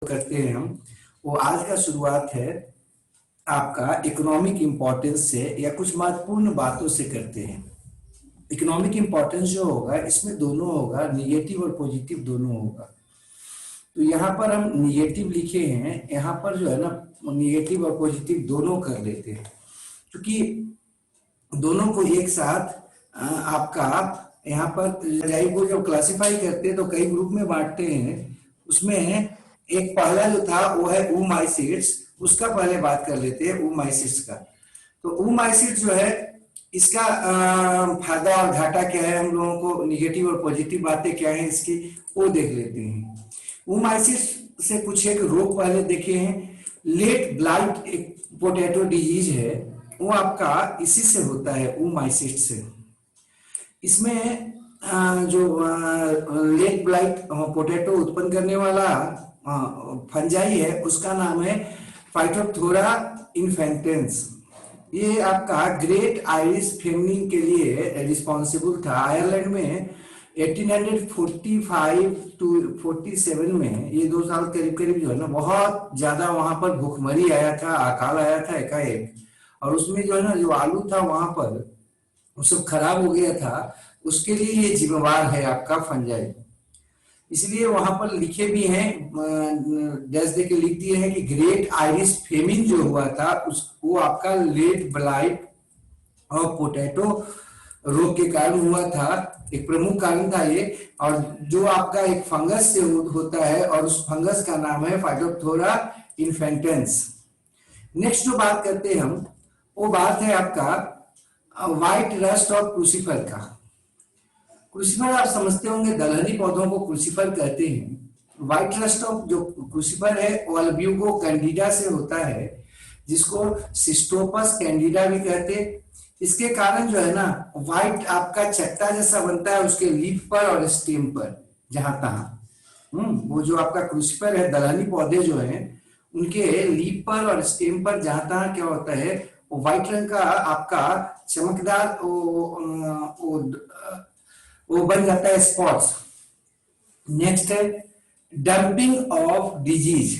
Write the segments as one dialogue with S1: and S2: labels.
S1: करते हैं हम, वो आज का शुरुआत है आपका इकोनॉमिक इम्पोर्टेंस से या कुछ महत्वपूर्ण बातों से करते हैं। इकोनॉमिक इम्पोर्टेंस जो होगा इसमें दोनों होगा, निगेटिव और पॉजिटिव दोनों होगा। तो यहाँ पर हम निगेटिव लिखे हैं, यहाँ पर जो है ना निगेटिव और पॉजिटिव दोनों कर लेते हैं, क्योंकि दोनों को एक साथ आपका यहाँ पर को जब क्लासिफाई करते हैं तो कई ग्रुप में बांटते हैं। उसमें एक पहला जो था वो है oomaisids, उसका पहले बात कर लेते हैं oomaisids का। तो oomaisids जो है इसका फायदा और घाटा क्या है, हम लोगों को निगेटिव और पॉजिटिव बातें क्या है इसकी वो देख लेते हैं। oomaisids से कुछ एक रोग पहले देखे हैं। लेट ब्लाइट एक पोटैटो डिजीज है, वो आपका इसी से होता है, oomaisids से। इसमें जो लेट ब्लाइट पोटैटो उत्पन्न करने वाला फंजाई है उसका नाम है फाइटोप्थोरा इन्फेंटेंस। ये आपका ग्रेट आयरिश फेमनिंग के लिए रिस्पॉन्सिबल था। आयरलैंड में 1845 टू 47 में ये 2 साल करीब करीब जो है ना बहुत ज्यादा वहां पर भूखमरी आया था, अकाल आया था एकाएक, और उसमें जो है ना जो आलू था वहां पर वो सब खराब हो गया था। उसके लिए ये जिम्मेवार है आपका फंजाई, इसलिए वहां पर लिखे भी हैं, डैश दे के लिख दिए हैं कि ग्रेट आयरिश फेमिन जो हुआ था वो आपका लेट ब्लाइट और पोटैटो रोग के कारण हुआ था। एक प्रमुख कारण था ये, और जो आपका एक फंगस से होता है और उस फंगस का नाम है फाइटोप्थोरा इन्फेंटेंस। नेक्स्ट जो बात करते हैं हम, वो बात है आपका व्हाइट रस्ट ऑफ क्रूसीफर का। क्रूसीफर आप समझते होंगे, दलहनी पौधों को क्रूसीफर कहते हैं। व्हाइट रस्ट ऑफ जो क्रूसीफर है वो अल्ब्यूगो कैंडिडा से होता है, जिसको सिस्टोपस कैंडिडा भी कहते हैं। इसके कारण जो है ना व्हाइट आपका चट्टा जैसा बनता है उसके लीफ पर और स्टेम पर जहां तहां। वो जो आपका क्रूसीफर है, दलहनी पौधे जो हैं उनके लीफ पर और स्टेम पर जहां तहां क्या होता है वो व्हाइट रंग का आपका चमकदार वो बन जाता है स्पॉट्स। नेक्स्ट है डंपिंग ऑफ डिजीज।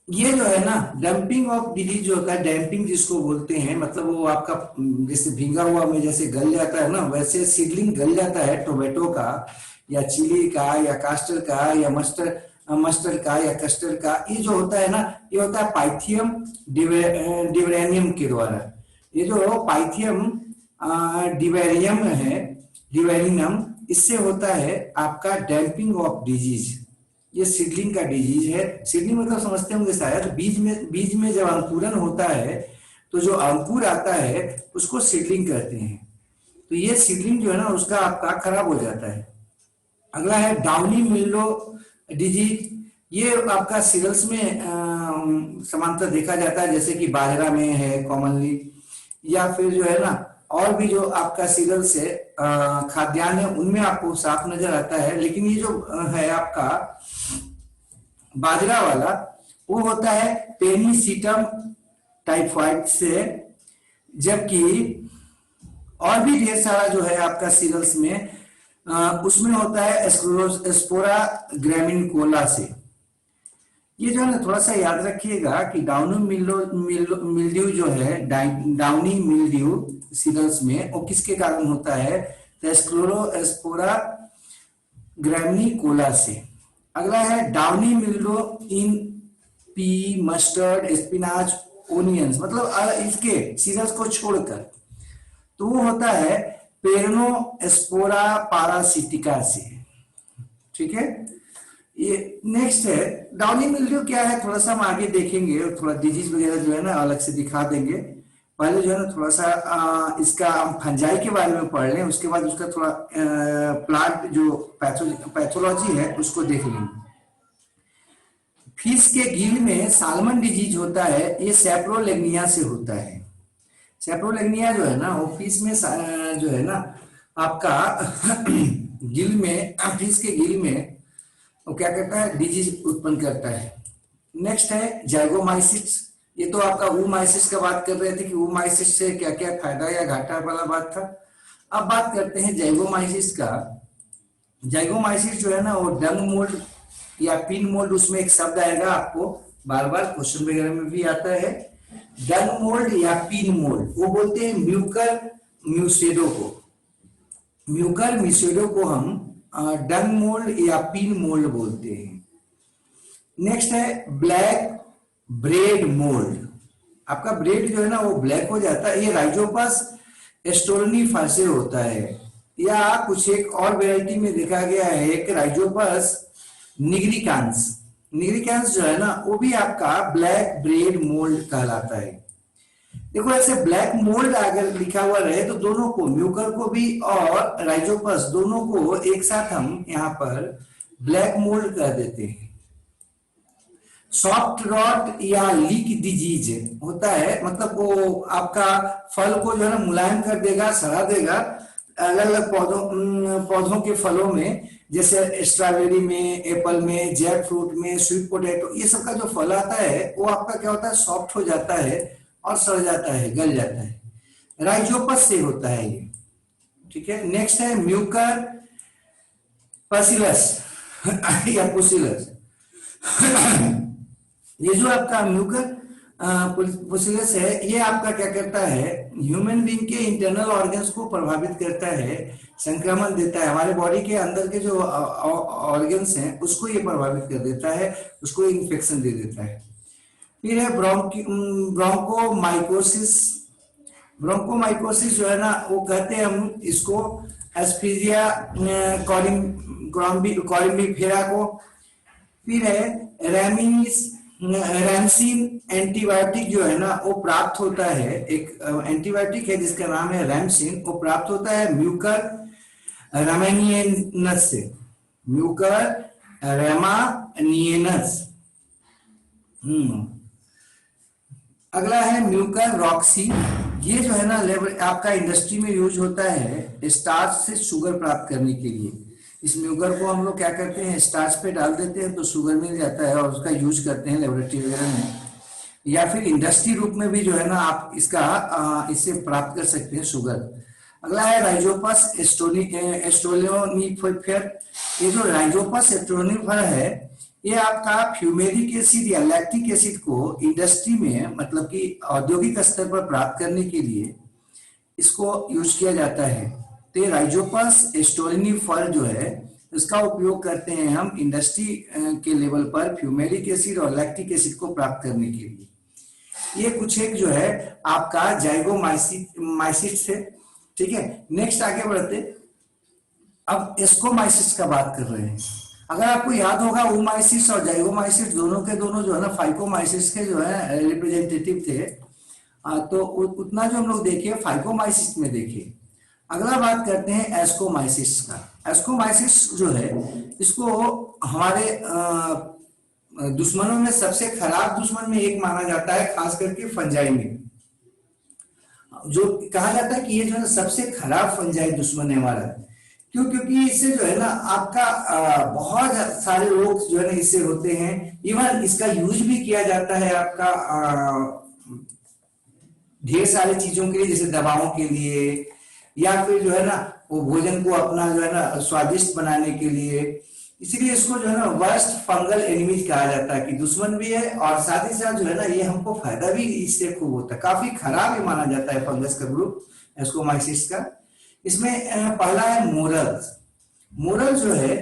S1: ये जो है ना डंपिंग ऑफ डिजीज जो होता है, डैम्पिंग जिसको बोलते हैं, मतलब वो आपका जैसे भींगा हुआ में जैसे गल जाता है ना, वैसे सीडलिंग गल जाता है टोमेटो का या चिली का या कास्टर का या मस्टर्ड का या कस्टर्ड का। ये जो होता है ना ये होता है पाइथियम डिवेरियम के द्वारा। ये जो पाइथियम डिवेरियम है, डिवेरिनम, इससे होता है आपका डैम्पिंग ऑफ डिजीज। ये सीडलिंग का डिजीज है। सीडलिंग मतलब समझते होंगे शायद, बीज में जब अंकुरन होता है तो जो अंकुर आता है उसको सीडलिंग कहते हैं। तो ये सीडलिंग जो है ना उसका आपका खराब हो जाता है। अगला है डाउनी मिल्ड्यू डिजीज। ये आपका सीरियल्स में समानता देखा जाता है, जैसे कि बाजरा में है कॉमनली, या फिर जो है ना और भी जो आपका सीरियल से खाद्यान्न है उनमें आपको साफ नजर आता है। लेकिन ये जो है आपका बाजरा वाला वो होता है पेनिसिटम टाइफाइड से, जबकि और भी ढेर सारा जो है आपका सीरियल्स में उसमें होता है स्पोरा ग्रामिनिकोला से। ये जो है ना थोड़ा सा याद रखिएगा कि डाउनी मिल्ड्यू जो है, डाउनी मिल्ड्यू सीरियल्स में वो किसके कारण होता है, स्पोरा ग्रामिनिकोला से। अगला है downy mildew in P, mustard, spinach, onions, मतलब इसके सीरियल्स को छोड़कर, तो वो होता है पेरनोस्पोरा पारासिटिका से। ठीक है, ये नेक्स्ट है डाउनी मिल्ड्यू क्या है, थोड़ा सा हम आगे देखेंगे और थोड़ा डिजीज वगैरह जो है ना अलग से दिखा देंगे। पहले जो है ना थोड़ा सा इसका हम फंजाई के बारे में पढ़ लें, उसके बाद उसका थोड़ा प्लांट जो पैथोलॉजी है उसको देख लेंगे। फिश के गिल में साल्मन डिजीज होता है, ये सैप्रोलेग्निया से होता है। सैप्रोलेग्निया जो है ना वो फिश में जो है ना आपका गिल में, फिश के गिल में वो क्या करता है, डिजीज उत्पन्न करता है। नेक्स्ट है जाइगोमाइसिस। ये तो आपका oomaisids का बात कर रहे थे कि oomaisids से क्या क्या फायदा या घाटा वाला बात था। अब बात करते हैं जाइगोमाइसिस का। जाइगोमाइसिस जो है ना वो डंग मोल्ड या पिन मोल्ड, उसमें एक शब्द आएगा आपको बार बार क्वेश्चन वगैरह में भी आता है, डंग मोल्ड या पिन मोल्ड, वो बोलते हैं म्यूकर म्यूसेडो को। म्यूकर म्यूसेडो को हम डंग मोल्ड या पिन मोल्ड बोलते हैं। नेक्स्ट है ब्लैक ब्रेड मोल्ड। आपका ब्रेड जो है ना वो ब्लैक हो जाता है, ये राइजोपस स्टोलनिफर से होता है, या कुछ एक और वैरायटी में देखा गया है एक राइजोपस निग्रिकांस। निग्रिकांस जो है ना वो भी आपका ब्लैक ब्रेड मोल्ड कहलाता है। देखो ऐसे ब्लैक मोल्ड अगर लिखा हुआ रहे तो दोनों को, म्यूकर को भी और राइजोपस दोनों को एक साथ हम यहाँ पर ब्लैक मोल्ड कह देते हैं। सॉफ्ट रॉट या लीक डिजीज होता है, मतलब वो आपका फल को जो है ना मुलायम कर देगा, सड़ा देगा। अलग अलग पौधों के फलों में, जैसे स्ट्रॉबेरी में, एप्पल में, जैक फ्रूट में, स्वीट पोटैटो, ये सब का जो फल आता है वो आपका क्या होता है, सॉफ्ट हो जाता है और सड़ जाता है, गल जाता है। राइजोपस से होता है ये, ठीक है। नेक्स्ट है म्यूकर पैसिलस या पुसिलस। ये जो आपका म्यूकर पुसिलस है, ये आपका क्या करता है, ह्यूमन बीइंग के इंटरनल ऑर्गन्स को प्रभावित करता है, संक्रमण देता है, हमारे बॉडी के अंदर के जो ऑर्गन्स हैं उसको ये प्रभावित कर देता है, उसको इन्फेक्शन दे देता है। फिर है ब्रोंकोमाइकोसिस। ब्रोंकोमाइकोसिस जो है ना वो कहते हैं हम इसको एस्पीजिया कॉरिम्बिफेरा को। फिर है रैमसिन एंटीबायोटिक जो है ना वो प्राप्त होता है, एक एंटीबायोटिक है जिसका नाम है रैमसिन, वो प्राप्त होता है म्यूकर रामानियनस से, म्यूकर रामानियनस। अगला है म्यूकर रॉक्सी। ये जो है ना आपका इंडस्ट्री में यूज होता है स्टार्च से शुगर प्राप्त करने के लिए। इस म्यूकर को हम लोग क्या करते हैं, स्टार्च पे डाल देते हैं तो शुगर मिल जाता है और उसका यूज करते हैं लेबोरेटरी वगैरह में, या फिर इंडस्ट्री रूप में भी जो है ना आप इससे प्राप्त कर सकते हैं शुगर। अगला है राइजोपस एस्ट्रोनिफर। ये जो राइजोपस एस्ट्रोनिफर है ये आपका फ्यूमेरिक एसिड या लैक्टिक एसिड को इंडस्ट्री में, मतलब कि औद्योगिक स्तर पर प्राप्त करने के लिए इसको यूज किया जाता है। तो ये राइजोपस एस्ट्रोनिफर जो है इसका उपयोग करते हैं हम इंडस्ट्री के लेवल पर फ्यूमेरिक एसिड और लैक्टिक एसिड को प्राप्त करने के लिए। ये कुछ एक जो है आपका जाइगोमाइसिस है, ठीक है। नेक्स्ट आगे बढ़ते, अब एस्कोमाइसिस का बात कर रहे हैं। अगर आपको याद होगा ओमाइसिस और जाइगोमाइसिस दोनों के दोनों जो है ना फाइकोमाइसिस के जो है रिप्रेजेंटेटिव थे, तो उतना जो हम लोग देखे फाइकोमाइसिस में देखे। अगला बात करते हैं एस्कोमाइसिस का। एस्कोमाइसिस जो है इसको हमारे दुश्मनों में सबसे खराब दुश्मन में एक माना जाता है, खास करके फंजाई में। जो कहा जाता है कि ये जो है सबसे खराब फंजाई दुश्मन है हमारा। क्यों? क्योंकि इससे जो है ना आपका बहुत सारे रोग जो है ना इससे होते हैं। इवन इसका यूज भी किया जाता है आपका ढेर सारी चीजों के लिए, जैसे दवाओं के लिए, या फिर जो है ना वो भोजन को अपना जो है ना स्वादिष्ट बनाने के लिए। इसीलिए इसको जो है ना वर्स्ट फंगल एनिमीज कहा जाता है कि दुश्मन भी है और साथ ही साथ जो है ना ये हमको फायदा भी इससे खूब होता है। काफी खराब ही माना जाता है फंगस का ग्रुप एस्कोमाइसिस का। इसमें पहला है मोरल्स। मोरल जो है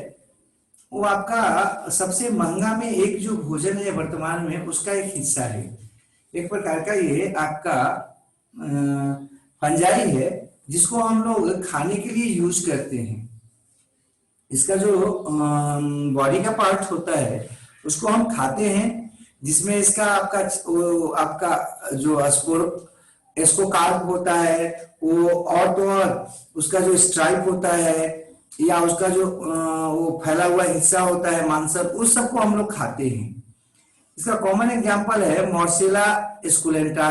S1: वो आपका सबसे महंगा में एक जो भोजन है वर्तमान में उसका एक हिस्सा है। एक प्रकार का ये आपका फंजाई है जिसको हम लोग खाने के लिए यूज करते हैं। इसका जो बॉडी का पार्ट होता है उसको हम खाते हैं, जिसमें इसका आपका जो एस्कोकार्प होता है वो, और तो और उसका जो स्ट्राइप होता है या उसका जो वो फैला हुआ हिस्सा होता है मांसर, उस सबको हम लोग खाते हैं। इसका कॉमन एग्जांपल है मोर्सेला एस्कुलेंटा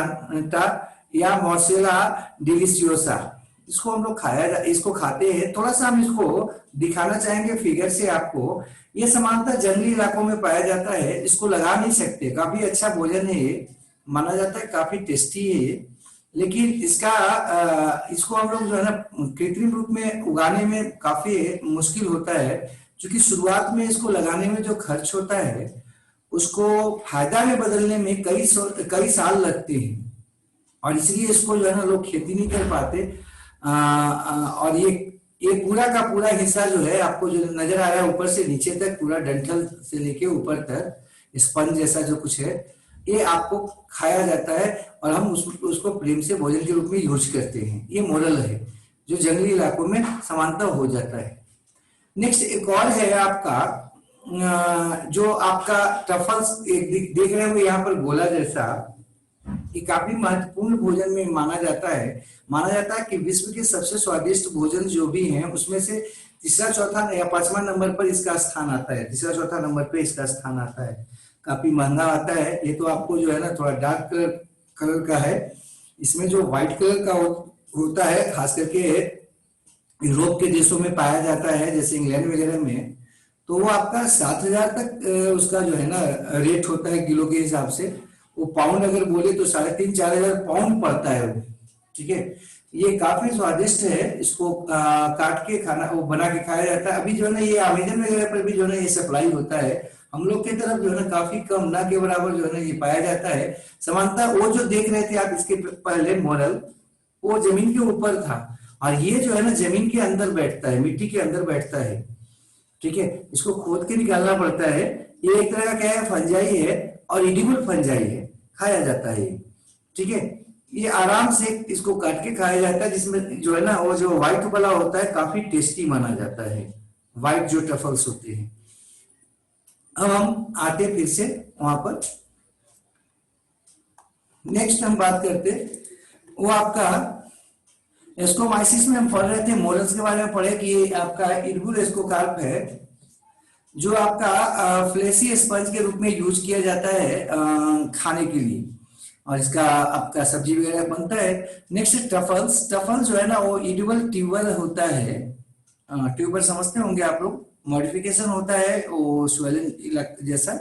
S1: या मोर्सेला डिलिशियोसा। इसको हम लोग इसको खाते हैं। थोड़ा सा हम इसको दिखाना चाहेंगे फिगर से आपको। ये सामान्यतः जंगली इलाकों में पाया जाता है, इसको लगा नहीं सकते। काफी अच्छा भोजन है ये, माना जाता है काफी टेस्टी है ये, लेकिन इसको हम लोग जो है ना कृत्रिम रूप में उगाने में काफी मुश्किल होता है, क्योंकि शुरुआत में इसको लगाने में जो खर्च होता है उसको फायदा में बदलने में कई साल लगते हैं, और इसलिए इसको जो है ना लोग खेती नहीं कर पाते। और ये पूरा का पूरा हिस्सा जो है आपको जो नजर आ रहा है ऊपर से नीचे तक, पूरा डंठल से लेके ऊपर तक स्पंज जैसा जो कुछ है, ये आपको खाया जाता है और हम उसको प्रेम से भोजन के रूप में यूज करते हैं। ये मोरल है जो जंगली इलाकों में सामान्यतः हो जाता है। नेक्स्ट एक और है आपका जो आपका ट्रफल्स देख रहे हो यहाँ पर गोला जैसा, ये काफी महत्वपूर्ण भोजन में माना जाता है कि विश्व के सबसे स्वादिष्ट भोजन जो भी हैं उसमें से तीसरा चौथा या पांचवा नंबर पर इसका स्थान आता है, तीसरा चौथा नंबर पे इसका स्थान आता है। काफी महंगा आता है ये तो, आपको जो है ना थोड़ा डार्क कलर का है, इसमें जो व्हाइट कलर का होता है खास करके यूरोप के देशों में पाया जाता है, जैसे इंग्लैंड वगैरह में, तो वो आपका 7,000 तक उसका जो है ना रेट होता है किलो के हिसाब से। वो पाउंड अगर बोले तो 3,500-4,000 पाउंड पड़ता है वो, ठीक है। ये काफी स्वादिष्ट है, इसको काट के खाना वो बना के खाया जाता है। अभी जो है ना ये अमेजन वगैरह पर भी जो है ना ये सप्लाई होता है, हम लोग की तरफ जो है ना काफी कम, ना के बराबर जो है ना ये पाया जाता है। समानता वो जो देख रहे थे आप इसके पहले मोरल, वो जमीन के ऊपर था, और ये जो है ना जमीन के अंदर बैठता है, मिट्टी के अंदर बैठता है, ठीक है। इसको खोद के निकालना पड़ता है। ये एक तरह का क्या है, फंजाई है और एडिबल फंजाई है, खाया जाता है, ठीक है। ये आराम से इसको काट के खाया जाता है, जिसमें जो है ना वो जो व्हाइट वाला होता है काफी टेस्टी माना जाता है, व्हाइट जो ट्रफल्स होते हैं। अब हम आते फिर से वहां पर, नेक्स्ट हम बात करते वो आपका एस्कोमाइसिस में हम पढ़ रहे थे, मोरल्स के बारे में पढ़े कि ये आपका इर्बुल एस्कोकार्प है जो आपका फ्लेसी स्पंज के रूप में यूज किया जाता है खाने के लिए, और इसका आपका सब्जी वगैरह बनता है। नेक्स्ट ट्रफल्स, ट्रफल जो है ना वो एडिबल ट्यूबर होता है, ट्यूबर समझते होंगे आप लोग, मॉडिफिकेशन होता है वो स्वेलन जैसा,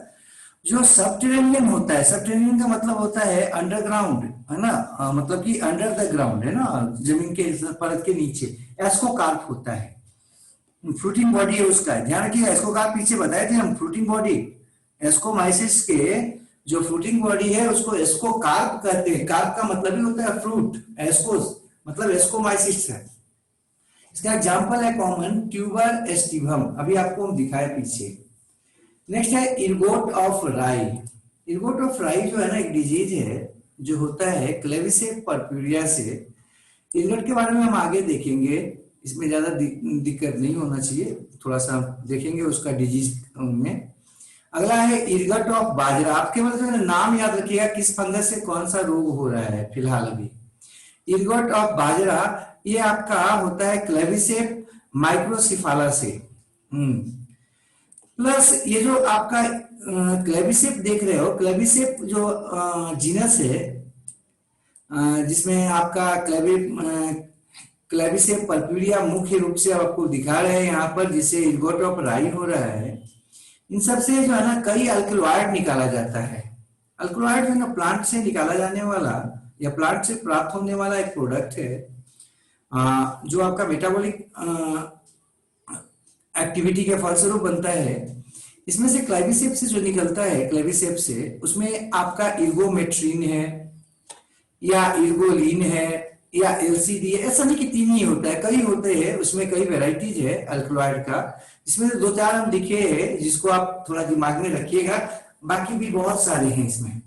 S1: जो सबटेरेनियन होता है। सबटेरेनियन का मतलब होता है अंडरग्राउंड, है ना, मतलब कि अंडर द ग्राउंड, है ना, जमीन के परत के नीचे एस्कोकार्प होता है। फ्रूटिंग बॉडी है उसका, ध्यान रखिएगा, एस्कोकार्प पीछे बताए थे हम, फ्रूटिंग बॉडी। एस्कोमाइसिस के जो फ्रूटिंग बॉडी है उसको एस्कोकार्प कहते हैं। कार्प का मतलब ही होता है फ्रूट, एस्कोस मतलब एस्कोमाइसिस है। इसका एग्जांपल है कॉमन ट्यूबर एस्टिवम, अभी आपको हम दिखाए पीछे। नेक्स्ट है इर्गोट ऑफ राई। इर्गोट ऑफ राई जो है ना एक डिजीज है जो होता है क्लेविसेप पर्प्यूरिया से। इर्गोट के बारे में हम आगे देखेंगे, इसमें ज्यादा दिक्कत नहीं होना चाहिए, थोड़ा सा देखेंगे उसका डिजीज में। अगला है इर्गट ऑफ बाजरा। आपके मतलब नाम याद रखिएगा किस फंगस से कौन सा रोग हो रहा है फिलहाल अभी। इर्गट ऑफ बाजरा ये आपका होता है क्लेविसेप माइक्रोसिफाला से। प्लस ये जो आपका क्लेविसेप देख रहे हो, क्लेविसेप जो जीनस है जिसमें आपका क्लेविसेप पर्प्यूरिया मुख्य रूप से आपको दिखा रहे हैं यहाँ पर, जिससे इर्गोट ऑफ राई हो रहा है। इन सब से जो है ना कई अल्कलॉइड निकाला जाता है। अल्कलॉइड जो है ना प्लांट से निकाला जाने वाला या प्लांट से प्राप्त होने वाला एक प्रोडक्ट है जो आपका मेटाबॉलिक एक्टिविटी के फलस्वरूप बनता है। इसमें से क्लेविसेप से जो निकलता है, क्लेविसेप से उसमें आपका इर्गोमेट्रिन है या इर्गोलिन है या एलसीडी है। ऐसा नहीं कि तीन ही होता है, कई होते हैं, उसमें कई वेराइटीज है अल्कलॉइड का, जिसमें से 2-4 हम लिखे हैं जिसको आप थोड़ा दिमाग में रखिएगा, बाकी भी बहुत सारे हैं इसमें।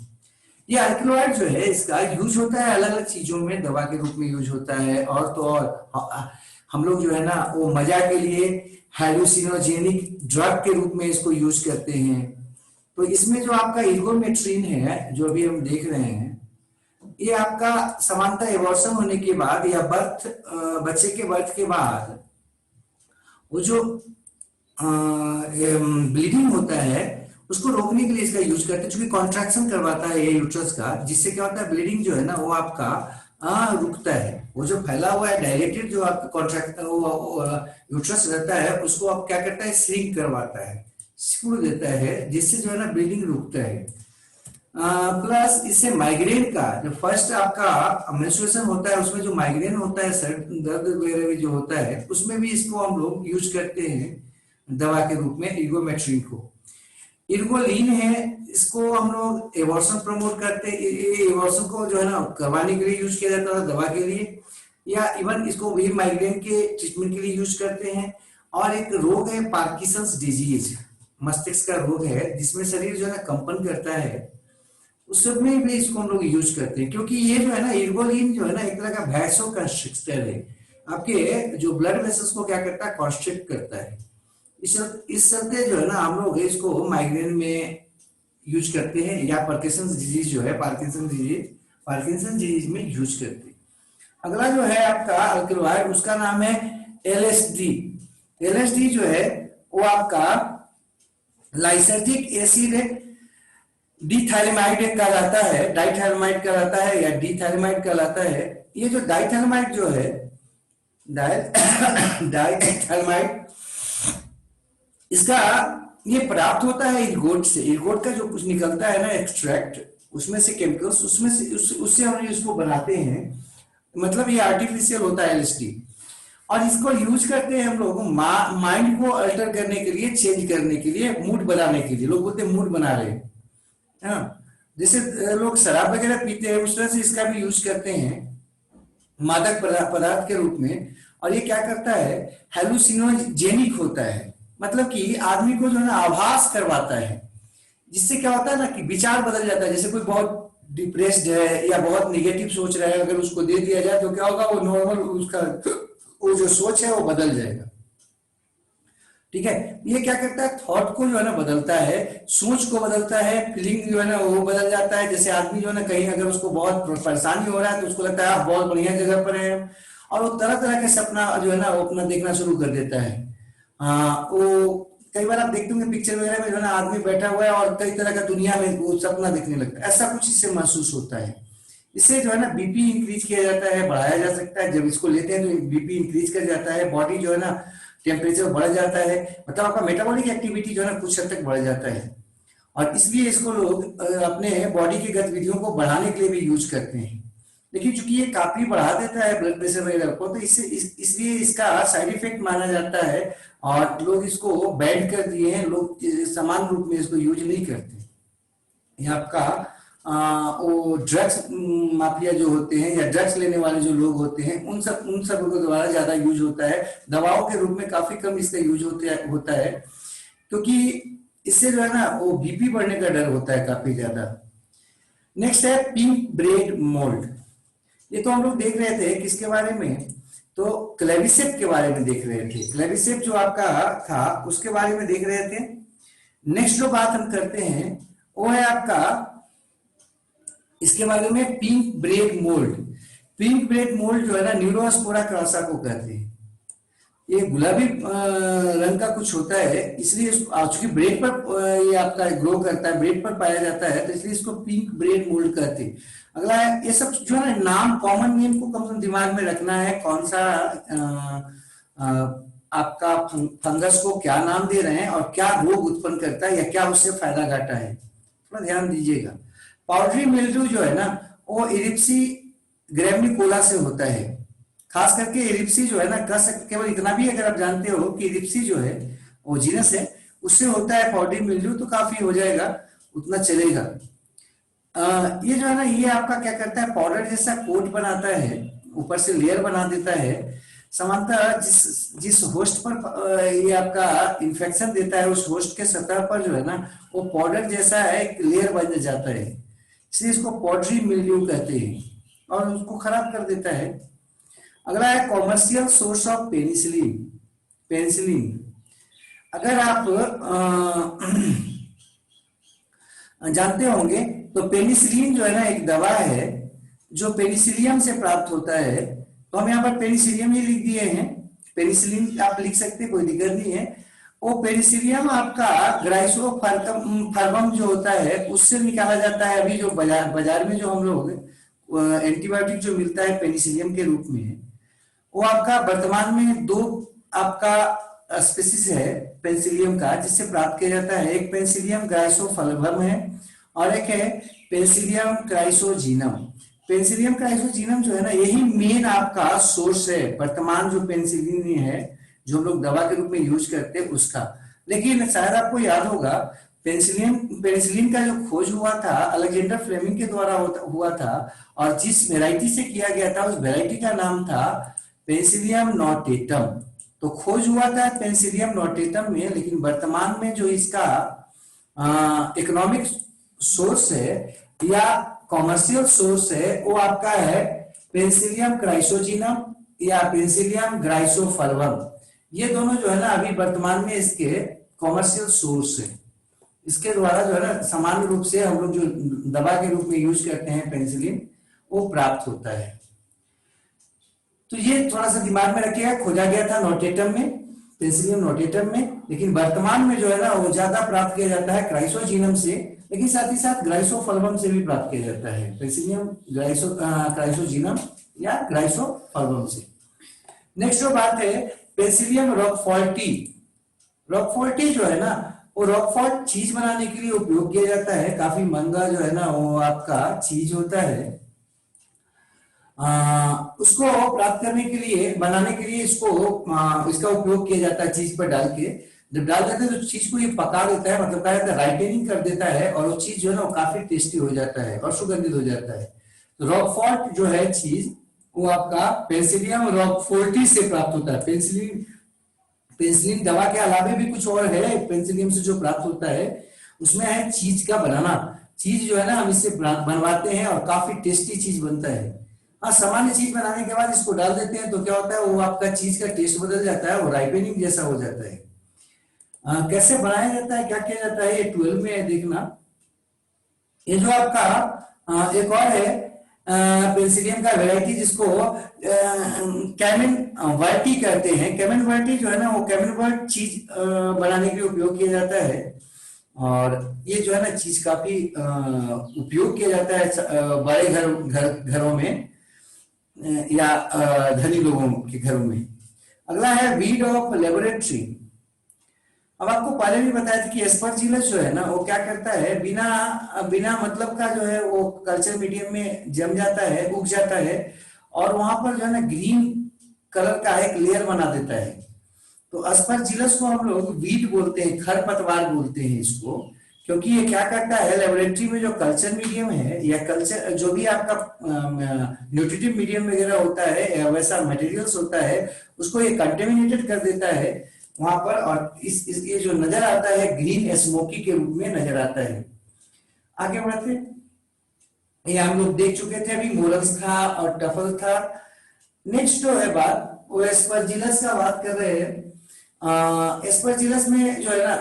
S1: ये अल्कलॉइड जो है इसका यूज होता है अलग अलग चीजों में, दवा के रूप में यूज होता है, और तो और हम लोग जो है ना वो मजा के लिए हाइड्रोसिनोजेनिक ड्रग के रूप में इसको यूज करते हैं। तो इसमें जो आपका इर्गोमेट्रिन है जो अभी हम देख रहे हैं, ये आपका समानता एबॉर्शन होने के बाद या बच्चे के बर्थ के बाद वो जो ब्लीडिंग होता है उसको रोकने के लिए इसका यूज करते हैं, क्योंकि कॉन्ट्रैक्शन करवाता है ये यूट्रस का, जिससे क्या होता है ब्लीडिंग जो है ना वो आपका रुकता है। वो जो फैला हुआ है डायरेक्टेड जो आपका कॉन्ट्रैक्ट यूट्रस रहता है उसको आप क्या करता है श्रिंक करवाता है, सिकुड़ देता है, जिससे जो है ना ब्लीडिंग रुकता है। प्लस इससे माइग्रेन का जो फर्स्ट आपका मेंस्ट्रुएशन होता है उसमें जो माइग्रेन होता है, सर दर्द वगैरह भी जो होता है, उसमें भी इसको हम लोग यूज करते हैं दवा के रूप में इर्गोमेट्रिन को। इर्गोलिन है, इसको हम लोग एबॉर्शन प्रमोट करते हैं, एबॉर्शन को जो है ना करवाने के लिए यूज किया जाता है दवा के लिए, या इवन इसको भी माइग्रेन के ट्रीटमेंट के लिए यूज करते हैं। और एक रोग है पार्किंसंस डिजीज, मस्तिष्क का रोग है जिसमें शरीर जो है ना कंपन करता है, उस सब में भी इसको हम लोग यूज करते हैं, क्योंकि ये जो है ना इर्गोलिन जो है ना एक तरह का वैसो कंस्ट्रिक्टर है, आपके जो ब्लड वेसल्स को क्या करता है, कॉन्स्ट्रिक्ट करता है। इस चलते जो है ना हम लोग इसको माइग्रेन में यूज करते हैं, या पार्किंसंस डिजीज जो है पार्किंसन डिजीज में यूज करते हैं। अगला जो है आपका अल्कलॉइड, उसका नाम है एलएसडी। एलएसडी जो है वो आपका लाइसर्जिक एसिड डिथाइलेमाइड कहलाता है, डाइथाइलेमाइड कहलाता है, या डिथाइलेमाइड कहलाता है। ये जो डाइथाइलेमाइड जो है डाइथाइलेमाइड, इसका ये प्राप्त होता है इर्गोट से। इर्गोट का जो कुछ निकलता है ना एक्सट्रैक्ट, उसमें से केमिकल्स, उसमें से उससे हम इसको बनाते हैं, मतलब ये आर्टिफिशियल होता है एलएसडी। और इसको यूज करते हैं हम लोग माइंड को अल्टर करने के लिए, चेंज करने के लिए, मूड बनाने के लिए। लोग बोलते हैं मूड बना रहे हैं, हाँ, जैसे लोग शराब वगैरह पीते हैं उस तरह से इसका भी यूज करते हैं मादक पदार्थ के रूप में। और ये क्या करता है, हेलुसिनोजेनिक होता है, मतलब कि आदमी को जो है ना आभास करवाता है, जिससे क्या होता है ना कि विचार बदल जाता है। जैसे कोई बहुत डिप्रेस्ड है या बहुत निगेटिव सोच रहा है, अगर उसको दे दिया जाए तो क्या होगा, वो नॉर्मल उसका वो जो सोच है वो बदल जाएगा। ठीक है, ये क्या करता है, थॉट को जो है ना बदलता है, सोच को बदलता है, फीलिंग जो है ना वो बदल जाता है। जैसे आदमी जो है ना कहीं अगर उसको बहुत परेशानी हो रहा है तो उसको लगता है आप बहुत बढ़िया जगह पर है, और वो तरह तरह के सपना जो है ना वो अपना देखना शुरू कर देता है। वो कई बार आप देखते होंगे पिक्चर वगैरह में जो है ना आदमी बैठा हुआ है और कई तरह का दुनिया में वो सपना देखने लगता है, ऐसा कुछ इससे महसूस होता है। इससे जो है ना बीपी इंक्रीज किया जाता है, बढ़ाया जा सकता है। जब इसको लेते हैं तो बीपी इंक्रीज कर जाता है, बॉडी जो है ना टेम्परेचर बढ़ जाता है, मतलब आपका मेटाबॉलिक एक्टिविटी जो है ना कुछ हद तक बढ़ जाता है। और इसलिए इसको लोग अपने बॉडी की गतिविधियों को बढ़ाने के लिए भी यूज करते हैं। लेकिन चूंकि ये काफी बढ़ा देता है ब्लड प्रेशर वगैरह को, तो इसलिए इसका साइड इफेक्ट माना जाता है और लोग इसको बैन कर दिए हैं। लोग समान रूप में इसको यूज नहीं करते। ये आपका वो ड्रग्स माफिया जो होते हैं या ड्रग्स लेने वाले जो लोग होते हैं उन सब के द्वारा ज्यादा यूज होता है। दवाओं के रूप में काफी कम इसका यूज होता है, क्योंकि इससे जो है ना वो बीपी बढ़ने का डर होता है काफी ज्यादा। नेक्स्ट है पिंक ब्रेड मोल्ड। ये तो हम लोग देख रहे थे किसके बारे में, तो क्लेविसेप के बारे में देख रहे थे। क्लेविसेप जो आपका था उसके बारे में देख रहे थे। नेक्स्ट जो बात हम करते हैं वो है आपका इसके बारे में pink bread mould. Pink bread mould जो है ना न्यूरोस्पोरा क्रॉसा को कहते हैं। ये गुलाबी रंग का कुछ होता है, इसलिए चूंकि ब्रेड पर ये आपका ग्रो करता है, ब्रेड पर पाया जाता है, तो इसलिए इसको पिंक ब्रेड मोल्ड कहते हैं। अगला है, ये सब जो है ना नाम, कॉमन नेम को कम से कम दिमाग में रखना है। कौन सा आपका फंगस को क्या नाम दे रहे हैं और क्या रोग उत्पन्न करता है या क्या उससे फायदा घाटा है, थोड़ा ध्यान दीजिएगा। पाउडरी मिल्ड्यू जो है ना वो इरिप्सी ग्रेविनिकोला से होता है। खास करके इरिप्सी जो है ना, केवल इतना भी अगर आप जानते हो कि इरिप्सी जो है वो जीनस है, उससे होता है पाउडरी मिल्ड्यू, तो काफी हो जाएगा, उतना चलेगा। ये जो है ना ये आपका क्या करता है, पाउडर जैसा कोट बनाता है, ऊपर से लेयर बना देता है। समानतः जिस होस्ट पर ये आपका इन्फेक्शन देता है उस होस्ट के सतह पर जो है ना वो पाउडर जैसा है, एक लेयर बन जाता है, इसलिए इसको पाउडरी मिल्ड्यू कहते हैं और उसको खराब कर देता है। अगला है commercial source of penicillin. Penicillin अगर आप जानते होंगे तो पेनिसिलिन जो है ना एक दवा है जो पेनिसिलियम से प्राप्त होता है। तो हम यहाँ पर पेनिसिलियम ही लिख दिए हैं, पेनिसिलिन आप लिख सकते हैं, कोई दिक्कत नहीं है। वो पेनिसिलियम आपका ग्राइसोफर्गम जो होता है उससे निकाला जाता है। अभी जो बाजार में जो हम लोग एंटीबायोटिक जो मिलता है पेनिसिलियम के रूप में, वो आपका वर्तमान में दो आपका स्पीसीज है पेनिसिलियम का जिससे प्राप्त किया जाता है। एक पेनिसिलियम ग्राइसोफर्गम है और एक है पेनिसिलियम क्राइसोजीनम। पेनिसिलियम क्राइसोजीनम जो है ना यही मेन आपका सोर्स है वर्तमान जो पेनिसिलिन है जो हम लोग दवा के रूप में यूज करते हैं उसका। लेकिन शायद आपको याद होगा, पेनिसिलिन पेनिसिलिन का जो खोज हुआ था अलेक्जेंडर फ्लेमिंग के द्वारा हुआ था, और जिस वेराइटी से किया गया था उस वेराइटी का नाम था पेनिसिलियम नोटेटम। तो खोज हुआ था पेनिसिलियम नोटेटम में, लेकिन वर्तमान में जो इसका इकोनॉमिक सोर्स है या कॉमर्शियल सोर्स है वो आपका है पेनिसिलियम क्राइसोजिनम या पेनिसिलियम ग्राइसोफल्वम। ये दोनों जो है ना अभी वर्तमान में इसके कॉमर्शियल सोर्स है। इसके द्वारा जो है ना सामान्य रूप से हम लोग जो दवा के रूप में यूज करते हैं पेनिसिलिन, वो प्राप्त होता है। तो ये थोड़ा सा दिमाग में रखिएगा, खोजा गया था नोटेटम में, पेनिसिलियम नोटेटम में, लेकिन वर्तमान में जो है ना वो ज्यादा प्राप्त किया जाता है क्राइसोजीनम से, लेकिन साथ ही साथ ग्राइसोफल्वम से भी प्राप्त किया जाता है, पेनिसिलियम क्राइसोजीनम या ग्राइसोफल्वम से। नेक्स्ट जो बात है पेनिसिलियम रॉकफोर्टी। रॉकफोर्टी जो है ना वो रॉकफोर्ट चीज बनाने के लिए उपयोग किया जाता है, काफी महंगा जो है ना वो आपका चीज होता है। उसको प्राप्त करने के लिए, बनाने के लिए इसको इसका उपयोग किया जाता है चीज पर डाल के। जब डाल देते हैं तो चीज को ये पका देता है, मतलब क्या कहता है राइटनिंग कर देता है, और वो चीज जो है ना वो काफी टेस्टी हो जाता है और सुगंधित हो जाता है। तो रॉकफोर्ट जो है चीज वो आपका पेनिसिलियम रॉकफोर्टी से प्राप्त होता है। पेनिसिलिन दवा के अलावा भी कुछ और है पेनिसिलियम से जो प्राप्त होता है, उसमें है चीज का बनाना। चीज जो है ना हम इससे बनवाते हैं और काफी टेस्टी चीज बनता है। हाँ, सामान्य चीज बनाने के बाद इसको डाल देते हैं तो क्या होता है वो आपका चीज का टेस्ट बदल जाता है, वो राइपनिंग जैसा हो जाता है। कैसे बनाया जाता है, क्या किया जाता है, ये 12 में है देखना। ये जो आपका एक और है पेनिसिलियम का वेराइटी जिसको कैमिन वर्टी कहते हैं। कैमिन वर्टी जो है ना वो कैमिन वर्ट चीज बनाने के लिए उपयोग किया जाता है, और ये जो है ना चीज काफी उपयोग किया जाता है बड़े घरों में या धनी लोगों के घरों में। अगला है वीड ऑफ लेबोरेटरी। अब आपको पहले भी बताया था कि एस्परजिलस जो है ना वो क्या करता है, बिना बिना मतलब का जो है वो कल्चर मीडियम में जम जाता है, उग जाता है, और वहां पर जो है ना ग्रीन कलर का एक लेयर बना देता है। तो एस्परजिलस को हम लोग वीड बोलते हैं, खरपतवार बोलते हैं इसको, क्योंकि ये क्या करता है लेबोरेटरी में जो कल्चर मीडियम है या कल्चर जो भी आपका न्यूट्रिटिव मीडियम वगैरह होता है या वैसा मटेरियल्स होता है उसको ये कंटेमिनेटेड कर देता है वहां पर, और ये जो नजर आता है ग्रीन स्मोकी के रूप में नजर आता है। आगे बढ़ते, ये हम लोग देख चुके थे अभी, मोरल्स था और टफल था। नेक्स्ट जो है बात वो एस्परजिलस का बात कर रहे हैं। एस्परजिलस में जो है ना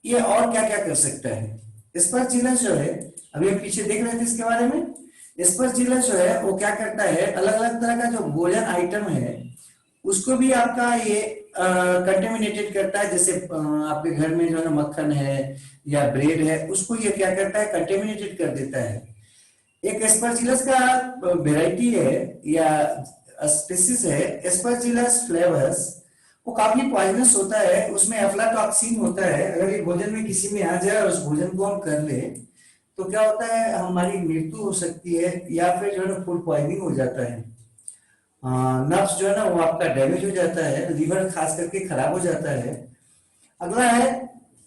S1: ये और क्या क्या कर सकता है। एस्परजिलस जो है अभी हम पीछे देख रहे थे इसके बारे में। एस्परजिलस जो है वो क्या करता है, अलग अलग तरह का जो भोजन आइटम है उसको भी आपका ये कंटेमिनेटेड करता है। जैसे आपके घर में जो है मक्खन है या ब्रेड है उसको ये क्या करता है कंटेमिनेटेड कर देता है। एक एस्परजिलस का वेराइटी है या स्पीसीज है एस्परजिलस फ्लेवर्स, वो काफी पॉइजनस होता है, उसमें एफ्लाटॉक्सिन होता है। अगर ये भोजन में किसी में आ जाए और उस भोजन को हम कर ले तो क्या होता है हमारी मृत्यु हो सकती है या फिर जो है ना फूड पॉइजनिंग हो जाता है। नर्व्स जो है ना वो आपका डैमेज हो जाता है, लीवर खास करके खराब हो जाता है। अगला है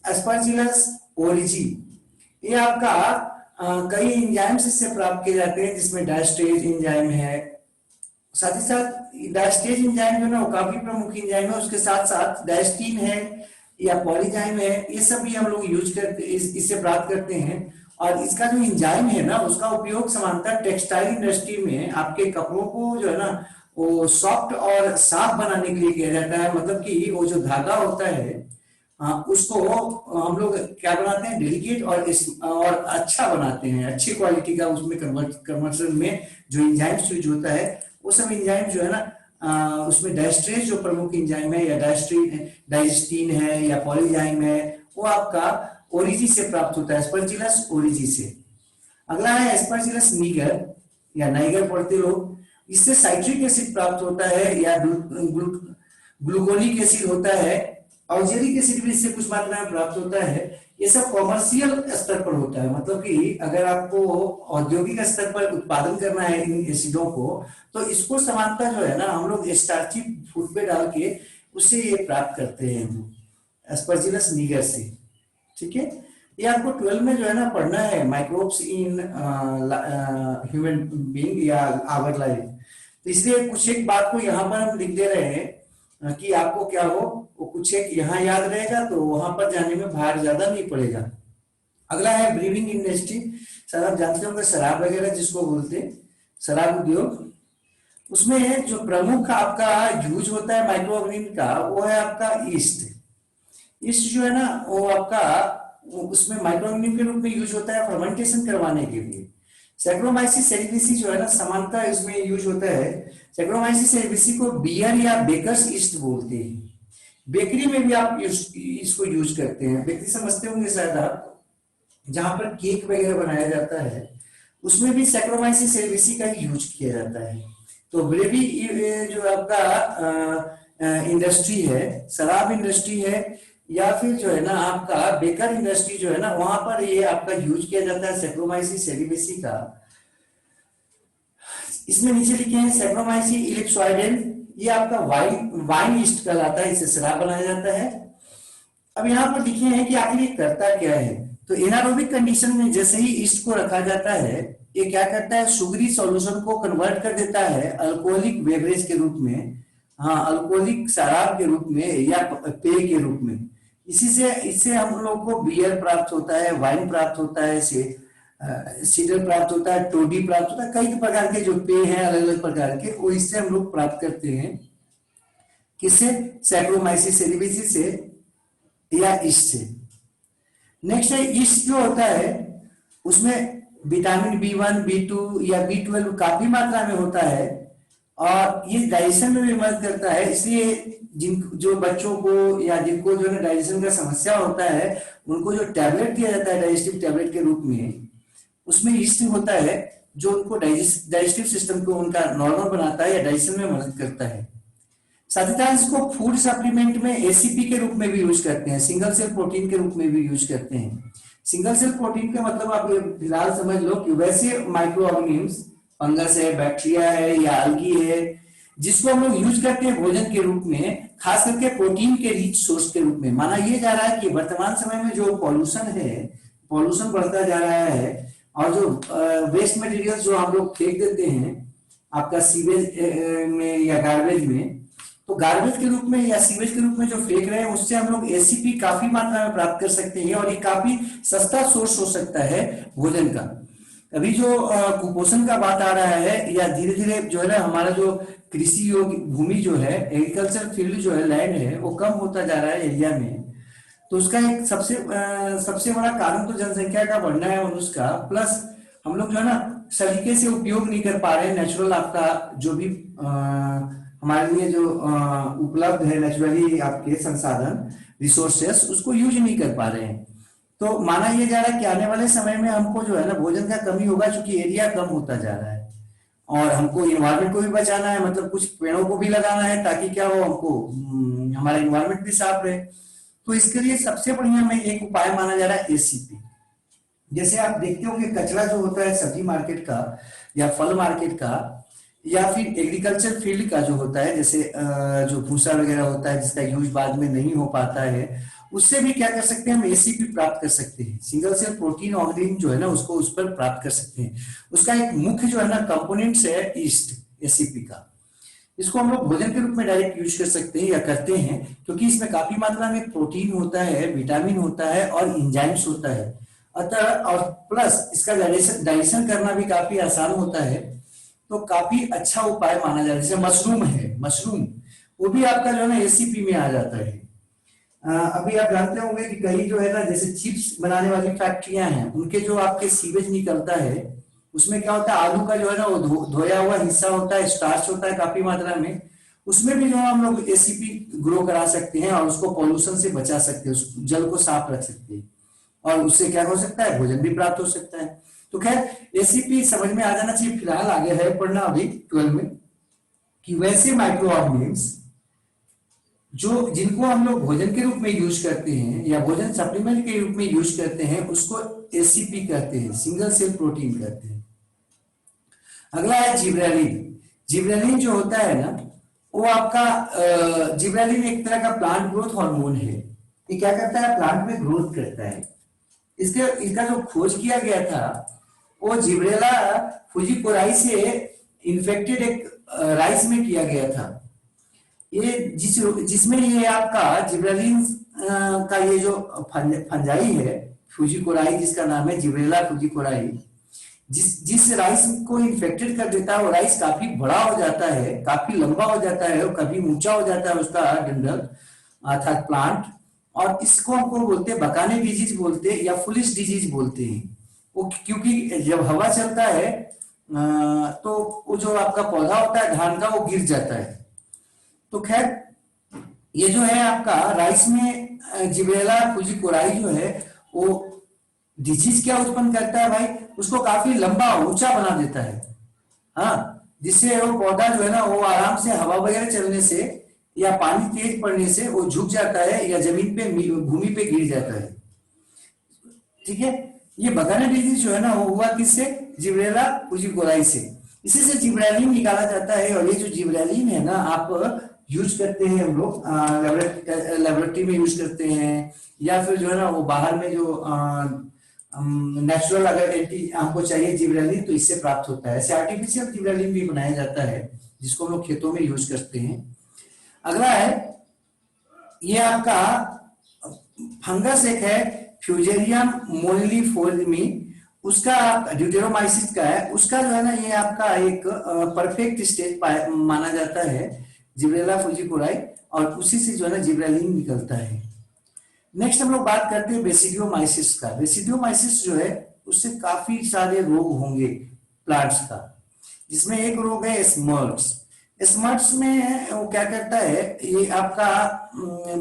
S1: एस्परजिलस ओरिजी। ये आपका कई एंजाइम्स इससे प्राप्त किए जाते हैं जिसमें डायस्टेज एंजाइम है, साथ ही साथ डायस्टेज एंजाइम जो है ना वो काफी प्रमुख एंजाइम है, उसके साथ साथ डायस्टीन है या पॉलीजाइम है, ये सब भी हम लोग यूज करते इससे प्राप्त करते हैं। और इसका जो एंजाइम है ना उसका उपयोग समानता टेक्सटाइल इंडस्ट्री में आपके कपड़ों को जो है ना वो सॉफ्ट और साफ बनाने के लिए किया जाता है। मतलब कि वो जो धागा होता है उसको हम लोग क्या बनाते हैं डेलिकेट और अच्छा बनाते हैं, अच्छी क्वालिटी का उसमें कन्वर्जन में जो एंजाइम्स यूज होता है वो सब एंजाइम जो है ना उसमें डायस्ट्रेज जो प्रमुख एंजाइम है या डाइस्टीन है या पॉलीजाइम है वो आपका ओरिजी से प्राप्त होता है, एस्परजिलस ओरिजी से। अगला है एस्परजिलस नीगर या नाइगर पढ़ते लोग, इससे साइट्रिक एसिड प्राप्त होता है या ग्लूकोनिक एसिड होता है, ऑक्जेलिक एसिड भी इससे कुछ मात्रा में प्राप्त होता है। ये सब कॉमर्शियल स्तर पर होता है, मतलब कि अगर आपको औद्योगिक स्तर पर उत्पादन करना है इन एसिडों को तो इसको समानता जो है ना हम लोग स्टार्ची फूड पे डाल के उससे ये प्राप्त करते हैं। एस्परजिलस निगर से। ठीक है, ये आपको 12 में जो है ना पढ़ना है, माइक्रोब्स इन ह्यूमन बीइंग या आवर लाइफ। तो इसलिए कुछ एक बात को यहाँ पर हम लिख दे रहे हैं कि आपको क्या हो, वो कुछ एक यहाँ याद रहेगा तो वहां पर जाने में भार ज्यादा नहीं पड़ेगा। अगला है ब्रीविंग इंडस्ट्री। सर आप जानते होंगे शराब वगैरह जिसको बोलते हैं, शराब उद्योग, उसमें जो प्रमुख आपका यूज होता है माइक्रो ऑर्गेनिज्म का, वो है आपका ईस्ट। ईस्ट जो है ना वो आपका उसमें माइक्रो ऑर्गेनिज्म के रूप में यूज होता है फर्मेंटेशन करवाने के लिए। सैक्रोमाइसिस सेरेविसी जो है ना समानता इसमें यूज होता है। सैक्रोमाइसिस सेरेविसी को बियर या बेकर्स ईस्ट बोलते हैं। बेकरी में भी आप इसको यूज करते हैं, बेकरी समझते होंगे शायद आप, जहां पर केक वगैरह बनाया जाता है उसमें भी सैक्रोमाइसिस सेरेविसी का ही यूज किया जाता है। तो ब्रेवी जो आपका इंडस्ट्री है, शराब इंडस्ट्री है, या फिर जो है ना आपका बेकर इंडस्ट्री जो है ना, वहां पर ये आपका यूज किया जाता है सैक्रोमाइसिस सेरेविसी का। इसमें नीचे लिखे हैं सैक्रोमाइसिस इलिप्सोइडेल, ये आपका वाइन ईस्ट कहलाता है, इससे शराब बनाया जाता है। अब यहाँ पर लिखे हैं कि आखिर ये करता क्या है। तो एनारोबिक कंडीशन में जैसे ही ईस्ट को रखा जाता है, ये क्या करता है, शुगरी सॉल्यूशन को कन्वर्ट कर देता है अल्कोहलिक बेवरेज के रूप में, हाँ अल्कोहलिक शराब के रूप में या पेय के रूप में। इसी से इससे हम लोग को बियर प्राप्त होता है, वाइन प्राप्त होता है, सीडर प्राप्त होता है, टोडी प्राप्त होता है, कई प्रकार के जो पेय हैं अलग अलग प्रकार के, वो इससे हम लोग प्राप्त करते हैं। किससे, सैक्रोमाइसिस सेरेविसी से या ईस्ट से। नेक्स्ट है ईस्ट जो होता है उसमें विटामिन B1, B2 या B12 काफी मात्रा में होता है और ये डाइजेशन में भी मदद करता है। इसलिए जो बच्चों को या जिनको जो है डाइजेशन का समस्या होता है, उनको जो टैबलेट दिया जाता है डाइजेस्टिव टैबलेट के रूप में, उसमें ईस्ट होता है जो उनको डाइजेस्टिव सिस्टम को उनका नॉर्मल बनाता है या डाइजेशन में मदद करता है। साथ ही इसको फूड सप्लीमेंट में एसीपी के रूप में भी यूज करते हैं, सिंगल सेल प्रोटीन के रूप में भी यूज करते हैं। सिंगल सेल प्रोटीन का मतलब आप फिलहाल समझ लो कि वैसे माइक्रो ऑर्गेनिज्म्स, फंगस है, बैक्टीरिया है या अलगी है, जिसको हम लोग यूज करते हैं भोजन के रूप में, खास करके प्रोटीन के रिच सोर्स के रूप में। माना यह जा रहा है कि वर्तमान समय में जो पॉल्यूशन है, पॉल्यूशन बढ़ता जा रहा है और जो वेस्ट मटेरियल जो हम लोग फेंक देते हैं आपका सीवेज में या गार्बेज में, तो गार्बेज के रूप में या सीवेज के रूप में जो फेंक रहे हैं उससे हम लोग एसीपी काफी मात्रा में प्राप्त कर सकते हैं और ये काफी सस्ता सोर्स हो सकता है भोजन का। अभी जो कुपोषण का बात आ रहा है या धीरे धीरे जो है ना हमारा जो कृषि योग्य भूमि जो है, एग्रीकल्चर फील्ड जो है, लैंड है, वो कम होता जा रहा है एरिया में। तो उसका एक सबसे बड़ा कारण तो जनसंख्या का बढ़ना है और उसका प्लस हम लोग जो है ना सलीके से उपयोग नहीं कर पा रहे नेचुरल आपका जो भी हमारे लिए जो उपलब्ध है नेचुरली आपके संसाधन रिसोर्सेस, उसको यूज नहीं कर पा रहे हैं। तो माना यह जा रहा है कि आने वाले समय में हमको जो है ना भोजन का कमी होगा, क्योंकि एरिया कम होता जा रहा है और हमको इन्वायरमेंट को भी बचाना है, मतलब कुछ पेड़ों को भी लगाना है ताकि क्या हो, हमको हमारा इन्वायरमेंट भी साफ रहे। तो इसके लिए सबसे बढ़िया में एक उपाय माना जा रहा है एसीपी। जैसे आप देखते होंगे कचरा जो होता है सब्जी मार्केट का या फल मार्केट का या फिर एग्रीकल्चर फील्ड का जो होता है, जैसे जो भूसा वगैरह होता है जिसका यूज बाद में नहीं हो पाता है, उससे भी क्या कर सकते हैं हम एसीपी प्राप्त कर सकते हैं। सिंगल सेल प्रोटीन ऑर्गेनिज्म जो है ना उसको उस पर प्राप्त कर सकते हैं। उसका एक मुख्य जो है ना कंपोनेंट्स है ईस्ट, एसीपी का। इसको हम लोग भोजन के रूप में डायरेक्ट यूज कर सकते हैं या करते हैं, क्योंकि इसमें काफी मात्रा में प्रोटीन होता है, विटामिन होता है और इंजाइम्स होता है। अतः और प्लस इसका डाइजेशन करना भी काफी आसान होता है, तो काफी अच्छा उपाय माना जाता है। जैसे मशरूम है, मशरूम वो भी आपका जो है ना एसीपी में आ जाता है। अभी आप जानते होंगे कि कहीं जो है ना जैसे चिप्स बनाने वाली फैक्ट्रियां हैं, उनके जो आपके सीवेज निकलता है उसमें क्या होता है, आलू का जो है ना वो धोया हुआ हिस्सा होता है, स्टार्च होता है काफी मात्रा में, उसमें भी जो हम लोग एसीपी ग्रो करा सकते हैं और उसको पॉल्यूशन से बचा सकते हैं, उस जल को साफ रख सकते हैं और उससे क्या हो सकता है, भोजन भी प्राप्त हो सकता है। तो खैर एसीपी समझ में आ जाना चाहिए। फिलहाल आगे है पढ़ना अभी 12 में कि वैसे माइक्रो ऑर्गेनिज्म्स जो जिनको हम लोग भोजन के रूप में यूज करते हैं या भोजन सप्लीमेंट के रूप में यूज करते हैं, उसको एसीपी कहते हैं, सिंगल सेल प्रोटीन कहते हैं। अगला है जिब्रेलिन। जिब्रेलिन जो होता है ना वो आपका जिब्रेलिन एक तरह का प्लांट ग्रोथ हार्मोन है। ये क्या करता है, प्लांट में ग्रोथ करता है। इसके इसका जो खोज किया गया था वो जिब्रेला फुजीकोराई से इन्फेक्टेड एक राइस में किया गया था। ये जिसमें ये आपका जिब्रेलिन का ये जो फंजाई है फुजीकोराई, जिसका नाम है जिब्रेला फुजीकोराई, जिस राइस को इन्फेक्टेड कर देता है वो राइस काफी बड़ा हो जाता है, काफी लंबा हो जाता है और कभी ऊंचा हो जाता है उसका डंडल अर्थात प्लांट। और इसको हमको बोलते हैं बकाने डिजीज बोलते हैं या फुलिश डिजीज बोलते हैं। वो क्योंकि जब हवा चलता है तो वो जो आपका पौधा होता है धान का वो गिर जाता है। तो खैर ये जो है आपका राइस में जिब्रेला फुजीकोराई जो है वो डिजीज क्या उत्पन्न करता है भाई, उसको काफी लंबा ऊंचा बना देता है। हाँ, जिससे वो पौधा जो है ना वो आराम से हवा वगैरह चलने से या पानी तेज पड़ने से वो झुक जाता है या जमीन पे भूमि पे गिर जाता है। ठीक है, ये बगाना डिजीज जो है ना वो हुआ किससे, जिब्रेला फुजीकोराई से। इसी से जिब्रेलिन निकाला जाता है। और ये जो जिब्रेलिन है ना आप यूज करते हैं, हम लोग लेबोरेटरी में यूज करते हैं या फिर जो है ना वो बाहर में जो नेचुरल अगर एंटी हमको चाहिए जिब्रेलिन तो इससे प्राप्त होता है। ऐसे आर्टिफिशियल जिब्रेलिन भी बनाया जाता है जिसको हम लोग खेतों में यूज करते हैं। अगला है ये आपका फंगस एक है फ्यूजेरियम मोलिफोर्मी, उसका ड्यूटेरोमाइसिस का है, उसका जो है ना ये आपका एक परफेक्ट स्टेज माना जाता है जिब्रेला फुजीकोराई और उसी से जो है ना जिब्रेलिन निकलता है। नेक्स्ट हम लोग बात करते हैं बेसिडियोमाइसिस का। बेसिडियोमाइसिस जो है उससे काफी सारे रोग होंगे प्लांट्स का, जिसमें एक रोग है स्मर्ट्स। स्मर्ट्स में वो क्या करता है, ये आपका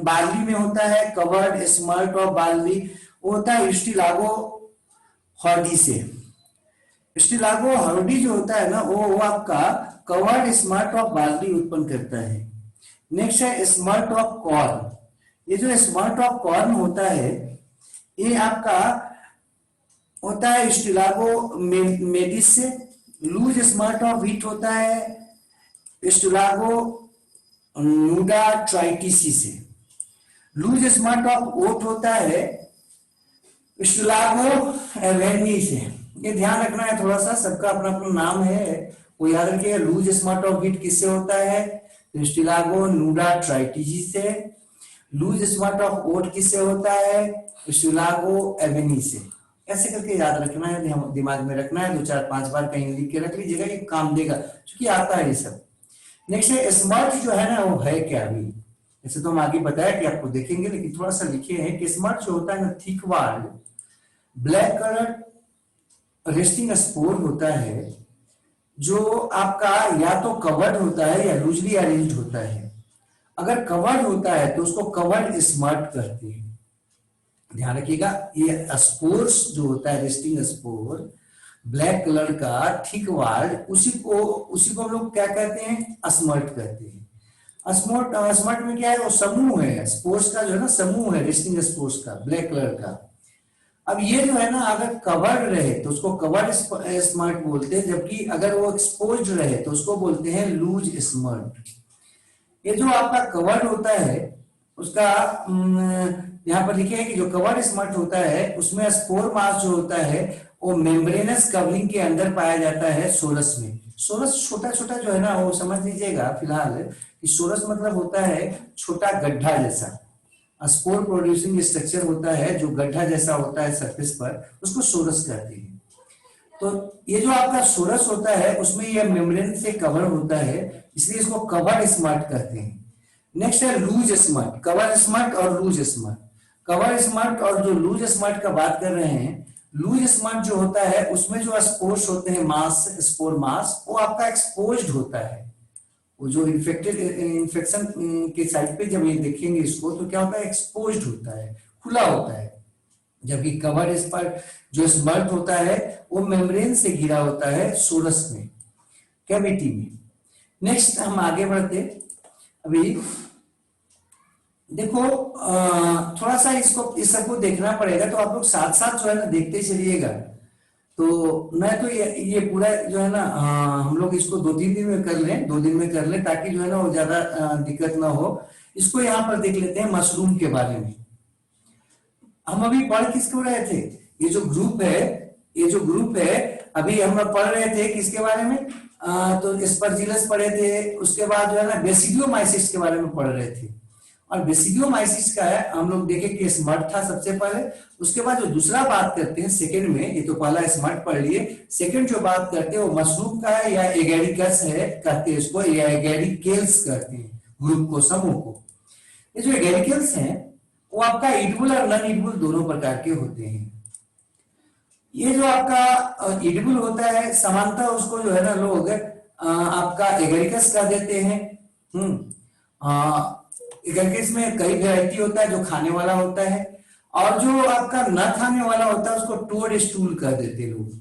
S1: बार्ली में होता है, कवर्ड स्मर्ट ऑफ बार्ली वो होता है स्टिलागो हॉर्डी से। स्टिलागो हॉर्डी जो होता है ना वो आपका कवर्ड स्मर्ट ऑफ बार्ली उत्पन्न करता है। नेक्स्ट है स्मर्ट ऑफ कॉर्न। ये जो स्मर्ट ऑफ कॉर्न होता है ये आपका होता है स्टिलागो मेडिस से। लूज स्मर्ट ऑफ व्हीट होता है स्टिलागो नुडा ट्राइटिसी से। लूज स्मर्ट ऑफ ओट होता है स्टिलागो एवेनी से। ये ध्यान रखना है थोड़ा सा, सबका अपना अपना नाम है वो याद रखिएगा। लूज स्मर्ट ऑफ व्हीट किससे होता है, स्टिलागो नुडा ट्राइटिसी से। लूज स्मर्ट ऑफ ओट किससे होता है, स्टिलागो एवेनी से। ऐसे करके याद रखना है, दिमाग में रखना है, 2-4-5 बार कहीं लिख के रख लीजिएगा, ये काम देगा क्योंकि आता है ये सब। नेक्स्ट है स्मर्ट जो है ना वो है क्या, अभी ऐसे तो हम आगे बताया कि आपको देखेंगे लेकिन थोड़ा सा लिखे हैं कि स्मर्ट जो होता है ना थिक वाल ब्लैक कलर रेस्टिंग स्पोर होता है जो आपका या तो कवर्ड होता है या लूजली अरेंज्ड होता है। अगर कवर्ड होता है तो उसको कवर्ड स्मर्ट कहते हैं। ध्यान रखिएगा, ये स्पोर्स जो होता है रेस्टिंग स्पोर ब्लैक कलर का थिक वाल उसी को हम लोग क्या कहते हैं, स्मर्ट कहते हैं। स्मर्ट में क्या है, वो समूह है स्पोर्स का जो है ना, समूह है रेस्टिंग स्पोर्स का ब्लैक कलर का। अब ये जो है ना अगर कवर्ड रहे तो उसको कवर्ड स्मर्ट बोलते हैं, जबकि अगर वो एक्सपोज्ड रहे तो उसको बोलते हैं लूज स्मर्ट। ये जो आपका कवर्ड होता है उसका यहाँ पर लिखे है कि जो कवर्ड स्मर्ट होता है उसमें स्पोर मास जो होता है वो मेम्ब्रेनस कवरिंग के अंदर पाया जाता है सोरस में। सोरस छोटा छोटा जो है ना वो समझ लीजिएगा फिलहाल कि सोरस मतलब होता है छोटा गड्ढा जैसा। स्पोर प्रोड्यूसिंग स्ट्रक्चर होता है जो गड्ढा जैसा होता है सरफेस पर, उसको सोरस कहते हैं। तो ये जो आपका सोरस होता है उसमें ये मेम्ब्रेन से कवर होता है, इसलिए इसको कवर्ड स्मर्ट कहते हैं। नेक्स्ट है लूज स्मर्ट, कवर्ड स्मर्ट और लूज स्मर्ट। कवर्ड स्मर्ट और जो लूज स्मर्ट का बात कर रहे हैं, लूज स्मर्ट जो होता है उसमें जो स्पोर्स होते हैं मास, स्पोर मास वो आपका एक्सपोज्ड होता है। वो जो इन्फेक्शन के साइड पे जब ये देखेंगे इसको तो क्या होता है, एक्सपोज्ड होता है, खुला होता है। जबकि कवर्ड स्मर्ट जो स्मर्ट होता है वो मेम्ब्रेन से घिरा होता है सोरस में, कैविटी में। नेक्स्ट हम आगे बढ़ते, अभी देखो थोड़ा सा इसको इस सबको देखना पड़ेगा, तो आप लोग साथ साथ जो है ना देखते चलिएगा। तो मैं तो ये पूरा जो है ना हम लोग इसको 2-3 दिन में कर लें, 2 दिन में कर लें ताकि जो है ना वो ज्यादा दिक्कत ना हो। इसको यहाँ पर देख लेते हैं मशरूम के बारे में। हम अभी पढ़ किसको रहे थे? ये जो ग्रुप है, ये जो ग्रुप है, अभी हम लोग पढ़ रहे थे किसके बारे में? तो एस्परजिलस पढ़े थे, उसके बाद जो है ना बेसिडियोमाइसिस के बारे में पढ़ रहे थे। और बेसिडियोमाइसिस का है, हम लोग देखे कि स्मर्ट था सबसे पहले। उसके बाद जो दूसरा बात करते हैं सेकंड में, ये तो पहला स्मर्ट पढ़ लिए, सेकंड जो बात करते हैं वो मशरूम का है या एगेरिकस है कहते हैं इसको, या एगेरिकेल्स कहते हैं ग्रुप को, समूह को। ये जो एगेरिकल्स हैं वो आपका ईडेबल और नॉन ईडेबल दोनों प्रकार के होते हैं। ये जो आपका ईडेबल होता है समानता उसको जो है ना लोग आपका एगेरिकस कह देते हैं। एगेरिकस में कई वैरायटी होता है, जो खाने वाला होता है, और जो आपका न खाने वाला होता है उसको टोड स्टूल कह देते हैं लोग।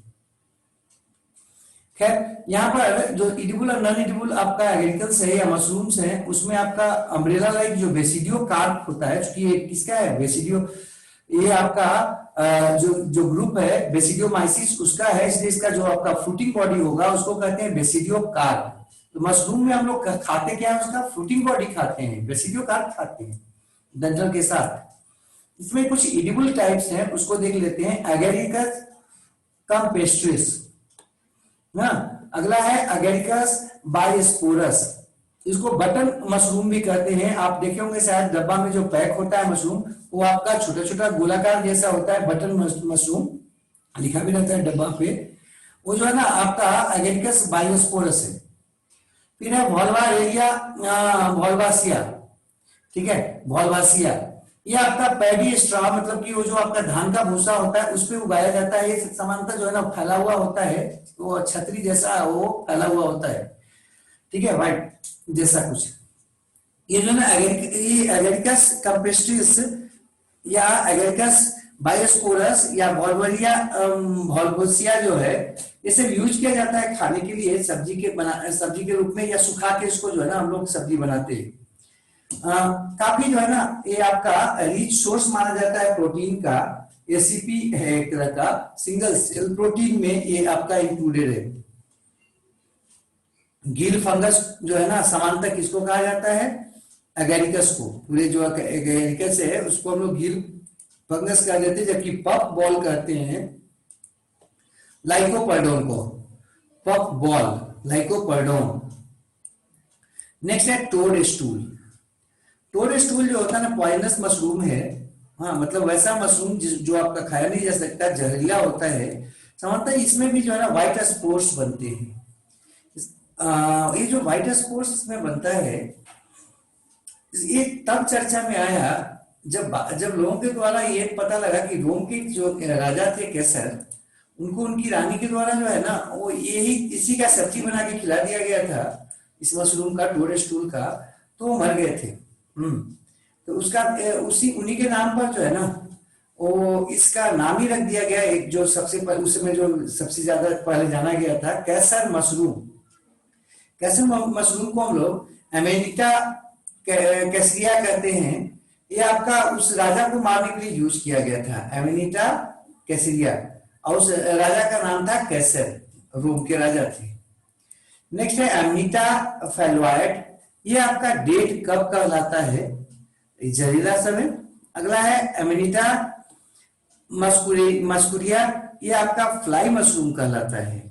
S1: खैर यहाँ पर जो इडिबल और नॉन इडिबल आपका एग्रीकल्स है या मशरूम्स है, उसमें आपका अम्ब्रेला लाइक जो बेसिडियो कार्प होता है, क्योंकि ये किसका है बेसिडियो, ये आपका जो ग्रुप है बेसिडियोमाइसिस उसका है, इसलिए इसका जो आपका फ्रूटिंग बॉडी होगा उसको कहते हैं बेसिडियो कार्प। तो मशरूम में हम लोग खाते क्या है, उसका फ्रूटिंग बॉडी खाते हैं, बेसिडियो कार्प खाते हैं डंठल के साथ। इसमें कुछ इडिबल टाइप्स हैं, उसको देख लेते हैं। एगेरिकस कैम्पेस्ट्रिस ना, अगला है एगेरिकस बायोस्पोरस, इसको बटन मशरूम भी कहते हैं। आप देखे होंगे शायद डब्बा में जो पैक होता है मशरूम, वो आपका छोटा छोटा गोलाकार जैसा होता है, बटन मशरूम लिखा भी रहता है डब्बा पे, वो जो है ना आपका एगेरिकस बायोस्पोरस है। फिर है वॉल्वारेलिया वॉल्वासिया, ठीक है, वॉल्वासिया, ये आपका पैडी स्ट्रा, मतलब कि वो जो आपका धान का भूसा होता है उस पे उगाया जाता है। ये समानता जो है ना फैला हुआ होता है, वो छतरी जैसा वो फैला हुआ होता है, ठीक है, व्हाइट जैसा कुछ। ये जो है ना एगेरिकस कैम्पेस्ट्रिस या एगेरिकस बायोस्पोरस या वॉल्वरिया वॉल्वोसिया जो है, ये सब यूज किया जाता है खाने के लिए, सब्जी के रूप में, या सुखा के इसको जो है ना हम लोग सब्जी बनाते हैं। काफी जो है ना ये आपका रिच सोर्स माना जाता है प्रोटीन का। एसीपी है एक तरह का सिंगल सेल प्रोटीन में, ये आपका इंक्लूडेड है। गिल फंगस जो है ना समानता किसको कहा जाता है? एगेरिकस को। पूरे जो एगेरिकस है उसको हम लोग गिल फंगस कह देते हैं, जबकि पफ बॉल कहते हैं लाइकोपर्डोन को, पफ बॉल लाइकोपर्डोन। नेक्स्ट है टोड स्टूल। टोड स्टूल जो होता है ना पॉइजनस मशरूम है, हाँ, मतलब वैसा मशरूम जो आपका खाया नहीं जा सकता, जहरीला होता है। समझता है इसमें भी जो है ना व्हाइट स्पोर्स बनते हैं। ये जो व्हाइट स्पोर्स इसमें बनता है, ये तब चर्चा में आया जब लोगों के द्वारा ये पता लगा कि रोम के जो राजा थे कैसर, उनको उनकी रानी के द्वारा जो है ना वो यही इसी का सब्जी बना के खिला दिया गया था, इस मशरूम का, टोड स्टूल का, तो वो मर गए थे। तो उसका उन्हीं के नाम पर जो है ना वो इसका नाम ही रख दिया गया, एक जो सबसे उस समय जो सबसे ज्यादा पहले जाना गया था, कैसर मशरूम। कैसर मशरूम को हम लोग एमेनिटा कैसरिया कहते हैं। ये आपका उस राजा को मारने के लिए यूज किया गया था, एमेनिटा कैसरिया, और उस राजा का नाम था कैसर, रोम के राजा थे। नेक्स्ट है एमनीटा फेलवाइट, ये आपका डेट कब कहलाता है? जहरीला समय। अगला है एमेनिटा मस्कुरिया, ये आपका फ्लाई मशरूम कहलाता है।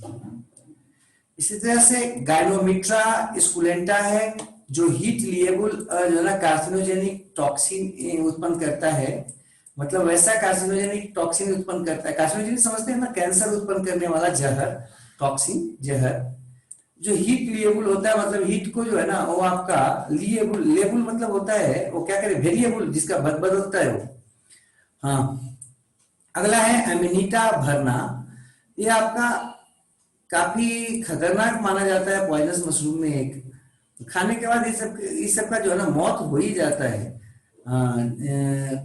S1: इसी तरह से गायनोमिट्रा स्कुलेंटा है, जो हीट लिएबल जो है ना कार्सिनोजेनिक टॉक्सिन उत्पन्न करता है, मतलब वैसा कार्सिनोजेनिक टॉक्सिन उत्पन्न करता है। कार्सिनोजेनिक समझते हैं ना, कैंसर उत्पन्न करने वाला जहर, टॉक्सिन जहर, जो हीट लिएबल होता है, मतलब हीट को जो है ना वो आपका लिएबल, लेबल मतलब होता है वो क्या करे, वेरिएबल, जिसका बदलता है वो। हाँ, अगला है एमिनीटा भरना, ये आपका काफी खतरनाक माना जाता है पॉइजनस मशरूम में। एक खाने के बाद इस सब का जो है ना मौत हो ही जाता है।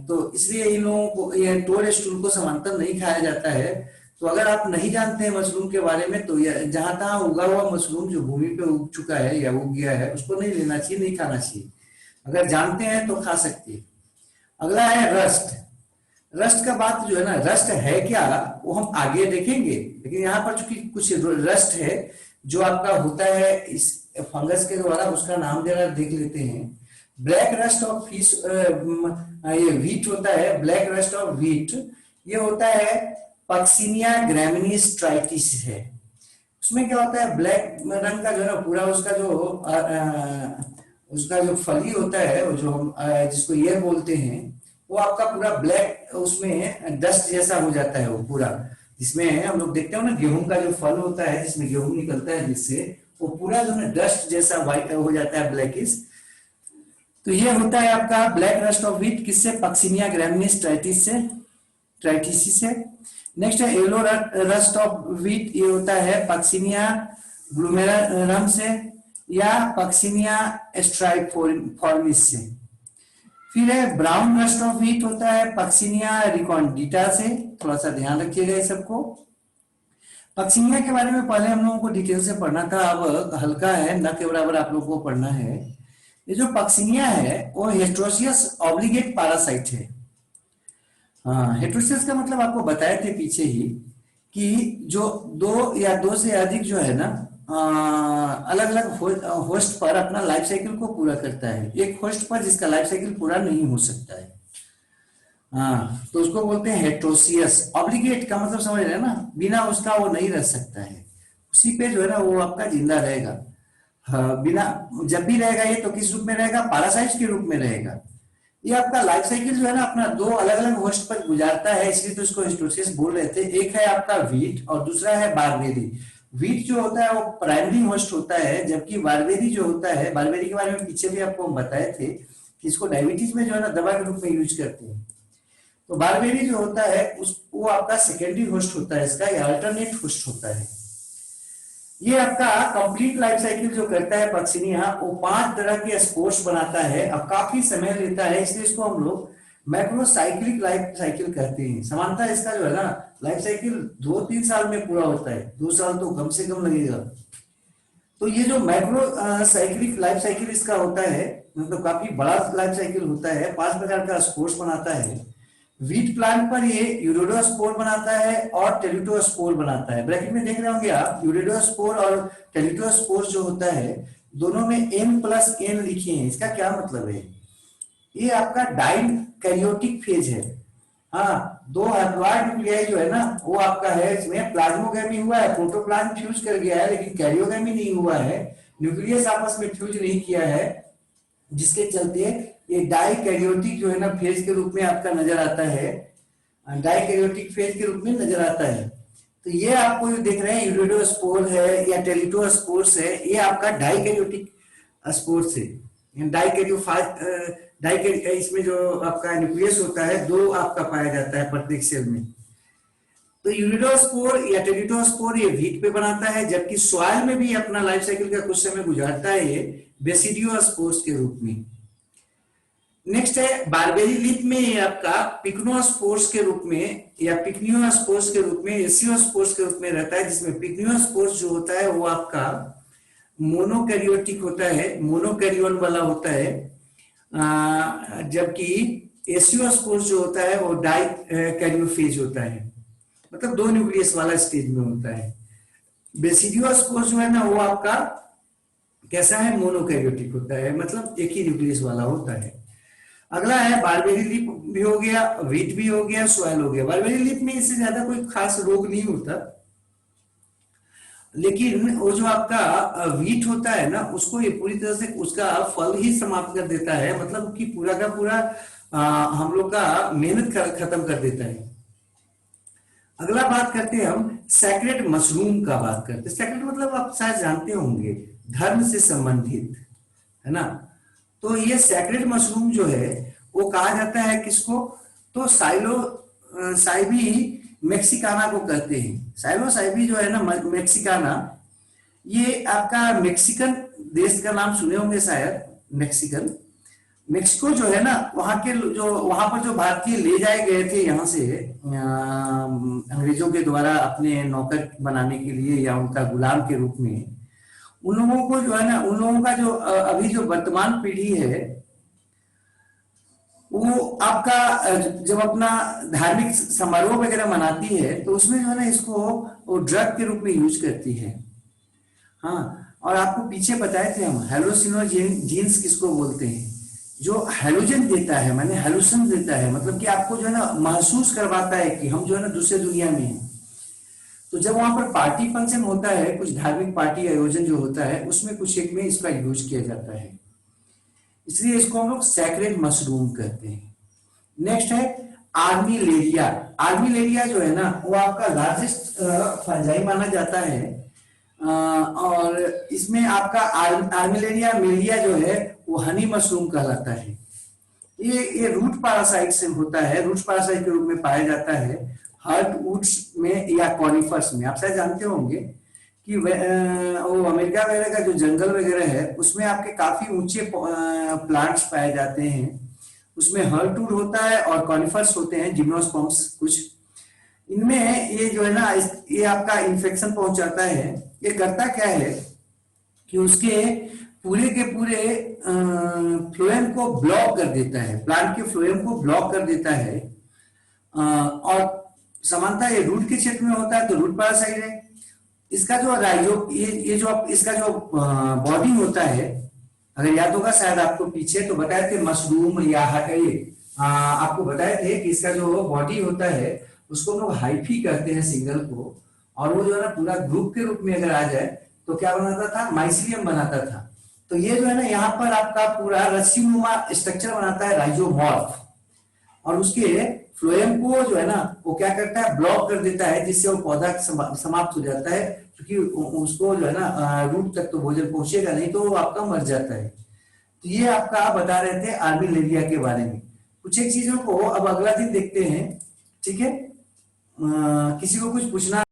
S1: तो इसलिए इन लोगों को, ये टोड स्टूल को समांतर नहीं खाया जाता है। तो अगर आप नहीं जानते हैं मशरूम के बारे में, तो जहां तहां उगा हुआ मशरूम जो भूमि पे उग चुका है या उग गया है उसको नहीं लेना चाहिए, नहीं खाना चाहिए। अगर जानते हैं तो खा सकते हैं। अगला है रस्ट। रस्ट का बात जो है ना, रस्ट है क्या वो हम आगे देखेंगे, लेकिन यहाँ पर चूंकि कुछ रस्ट है जो आपका होता है इस फंगस के द्वारा, उसका नाम जरा देख लेते हैं। ब्लैक रस्ट ऑफ फिश, ये व्हीट होता है, ब्लैक रस्ट ऑफ व्हीट, ये होता है पक्सिनिया ग्रैमिनीज ट्राइटिस है। उसमें क्या होता है, ब्लैक रंग का जो है ना पूरा उसका जो फली होता है, वो जो हम जिसको ईयर बोलते हैं, वो आपका पूरा ब्लैक उसमें डस्ट जैसा हो जाता है वो पूरा, जिसमें हम लोग देखते हो ना गेहूं का जो फल होता है जिसमें गेहूं निकलता है, जिससे वो पूरा जो है डस्ट जैसा व्हाइट हो जाता है, ब्लैकिश। तो ये होता है आपका ब्लैक रस्ट ऑफ व्हीट, किससे, पक्सिनिया ग्रैमिनीज ट्राइटिस से, ट्राइटिसिस से। नेक्स्ट है येलो रस्ट ऑफ व्हीट, ये होता है पक्सिनिया ग्लूमेरम से या पक्सिनिया स्ट्राइफॉर्मिस से। फिर है ब्राउन रस्ट ऑफ व्हीट, होता है पक्सिनिया रिकॉन्डिटा से, थोड़ा सा ध्यान रखिएगा ये सबको। पक्सिनिया के बारे में पहले हम लोगों को डिटेल से पढ़ना था, अब हल्का है, न के बराबर आप लोगों को पढ़ना है। ये जो पक्सिनिया है वो हेट्रोसियस ऑब्लिगेट पैरासाइट है। हाँ, हेट्रोसियस का मतलब आपको बताए थे पीछे ही कि जो दो या दो से अधिक जो है ना अलग अलग होस्ट पर अपना लाइफ साइकिल को पूरा करता है, एक होस्ट पर जिसका लाइफ साइकिल पूरा नहीं हो सकता है। हाँ, तो उसको बोलते हैं हेट्रोसियस। ऑब्लिगेट का मतलब समझ रहे हैं ना, बिना उसका वो नहीं रह सकता है, उसी पे जो है ना वो आपका जिंदा रहेगा। हाँ, बिना, जब भी रहेगा ये तो किस रूप में रहेगा, पैरासाइट के रूप में रहेगा। ये आपका लाइफ साइकिल जो है ना अपना दो अलग अलग होस्ट पर गुजारता है, इसलिए तो इसको हेट्रोसियस बोल रहे थे। एक है आपका व्हीट और दूसरा है बारबेरी। व्हीट जो होता है वो प्राइमरी होस्ट होता है, जबकि बारबेरी जो होता है, बारबेरी के बारे में पीछे भी आपको हम बताए थे कि इसको डायबिटीज में जो है ना दवा के रूप में यूज करते हैं। तो बारबेरी जो होता है वो आपका सेकेंडरी होस्ट होता है इसका, या अल्टरनेट होस्ट होता है। ये आपका कंप्लीट लाइफ साइकिल जो करता है पक्सिनिया, वो 5 तरह के स्पोर्स बनाता है। अब काफी समय लेता है, इसलिए इसको हम लोग मैक्रोसाइक्लिक लाइफ साइकिल कहते हैं। समानता इसका जो है ना लाइफ साइकिल 2-3 साल में पूरा होता है, 2 साल तो कम से कम लगेगा। तो ये जो मैक्रो साइक्लिक लाइफ साइकिल इसका होता है, मतलब काफी बड़ा लाइफ साइकिल होता है, 5 प्रकार का स्पोर्स बनाता है। व्हीट प्लांट पर ये यूरेडोस्पोर बनाता है और टेलिटोस्पोर बनाता है। ब्रैकेट में देख रहे होंगे आप, यूरेडोस्पोर और टेलिटोस्पोर जो होता है दोनों में N+N लिखे हैं। इसका क्या मतलब है, ये आपका डाई कैरियोटिक फेज है। हाँ, 2 हैप्लॉइड न्यूक्लियाई जो है ना वो आपका है, इसमें प्लाज्मोगेमी हुआ है, प्रोटोप्लाज्म फ्यूज कर गया है, लेकिन कैरियोगेमी नहीं हुआ है, न्यूक्लियस आपस में फ्यूज नहीं किया है, जिसके चलते ये डाई कैरियोटिक जो है ना फेज के रूप में आपका नजर आता है, डाई कैरियोटिक फेज के रूप में नजर आता है। तो ये आपको जो देख रहे हैं यूरेडोस्पोर है या टेलिटोस्पोर्स है, ये आपका डाई कैरियोटिक स्पोर्स है। इसमें जो आपका न्यूक्लियस होता है 2 आपका पाया जाता है प्रत्येक सेल में। तो यूरेडोस्पोर या टेलिटोस्पोर ये व्हीट पे बनाता है, जबकि सॉइल में भी अपना लाइफ साइकिल का कुछ समय गुजारता है ये बेसिडियोस्पोर्स के रूप में। नेक्स्ट है बारबेरी लीफ में ये आपका पिक्नोस्पोर्स के रूप में या पिक्नियोस्पोर्स के रूप में, एसियोस्पोर्स के रूप में रहता है, जिसमें पिक्नियोस्पोर्स जो होता है वो आपका मोनोकैरियोटिक होता है, मोनोकैरियोन वाला होता है, जबकि एसियोस्पोर्स जो होता है वो डाई कैरियोफेज होता है, मतलब 2 न्यूक्लियस वाला स्टेज में होता है। बेसिडियोस्पोर्स जो है ना वो आपका कैसा है, मोनोकैरियोटिक होता है, मतलब एक ही न्यूक्लियस वाला होता है। अगला है बारबेरी लीफ भी हो गया, व्हीट भी हो गया, सॉइल हो गया। बारबेरी लीफ में इससे ज्यादा कोई खास रोग नहीं होता, लेकिन वो जो आपका व्हीट होता है ना उसको ये पूरी तरह से उसका फल ही समाप्त कर देता है, मतलब कि पूरा का पूरा हम लोग का मेहनत खत्म कर देता है। अगला बात करते हैं हम सैक्रेड मशरूम का बात करते हैं। सैक्रेड मतलब आप शायद जानते होंगे धर्म से संबंधित है ना। तो ये सैक्रेड मशरूम जो है वो कहा जाता है किसको, तो साइबी मेक्सिकाना को कहते हैं। साइबी जो है ना मेक्सिकाना, ये आपका मेक्सिकन देश का नाम सुने होंगे शायद, मेक्सिको जो है ना वहां पर जो भारतीय ले जाए गए थे यहाँ से अंग्रेजों के द्वारा अपने नौकर बनाने के लिए या उनका गुलाम के रूप में, उन लोगों को जो है ना, उन लोगों का जो अभी जो वर्तमान पीढ़ी है वो आपका जब अपना धार्मिक समारोह वगैरह मनाती है तो उसमें जो है ना इसको वो ड्रग के रूप में यूज करती है। हाँ, और आपको पीछे बताए थे हम हेलोसिनोजीन्स किसको बोलते हैं, जो हेलोजन देता है, माने हेलुसन देता है, मतलब कि आपको जो है ना महसूस करवाता है कि हम जो है ना दूसरे दुनिया में हैं। तो जब वहां पर पार्टी फंक्शन होता है, कुछ धार्मिक पार्टी आयोजन जो होता है, उसमें कुछ एक में इसका यूज किया जाता है, इसलिए इसको हम लोग सैक्रेड मशरूम कहते हैं। नेक्स्ट है आर्मिलेरिया। आर्मिलेरिया जो है ना वो आपका लार्जेस्ट फंजाई माना जाता है। और इसमें आपका आर्मिलेरिया मिलिया जो है वो हनी मशरूम कहलाता है। ये रूट पैरासाइट से होता है, रूट पैरासाइट के रूप में पाया जाता है हार्ट वुड्स में या कॉनिफर्स में। आप शायद जानते होंगे कि वो अमेरिका वगैरह का जो जंगल वगैरह है उसमें आपके काफी ऊंचे प्लांट्स पाए जाते हैं, उसमें हर्टवुड होता है और कॉनिफर्स होते हैं, जिम्नोस्पर्म्स कुछ। इनमें ये जो है ना ये आपका इन्फेक्शन पहुंचाता है। ये करता क्या है कि उसके पूरे के पूरे फ्लोएम को ब्लॉक कर देता है, प्लांट के फ्लोएम को ब्लॉक कर देता है। और समानता ये रूट के क्षेत्र में होता है तो रूट पैरासाइट है। इसका जो राइजो ये जो इसका जो बॉडी होता है, अगर याद होगा शायद आपको पीछे तो बताए थे मशरूम या आपको बताए थे कि इसका जो बॉडी होता है उसको हम लोग हाइफी कहते हैं सिंगल को, और वो जो है ना पूरा ग्रुप के रूप में अगर आ जाए तो क्या बनाता था, माइसिलियम बनाता था। तो ये जो है ना यहाँ पर आपका पूरा रस्सीनुमा स्ट्रक्चर बनाता है राइजोमॉर्फ, और उसके फ्लोएम को जो है ना वो क्या करता है, ब्लॉक कर देता है, जिससे वो पौधा समाप्त हो जाता है, क्योंकि उसको जो है ना रूट तक तो भोजन पहुंचेगा नहीं तो वो आपका मर जाता है। तो ये आपका बता रहे थे आर्मिलेरिया के बारे में। कुछ एक चीजों को अब अगला दिन देखते हैं, ठीक है। किसी को कुछ पूछना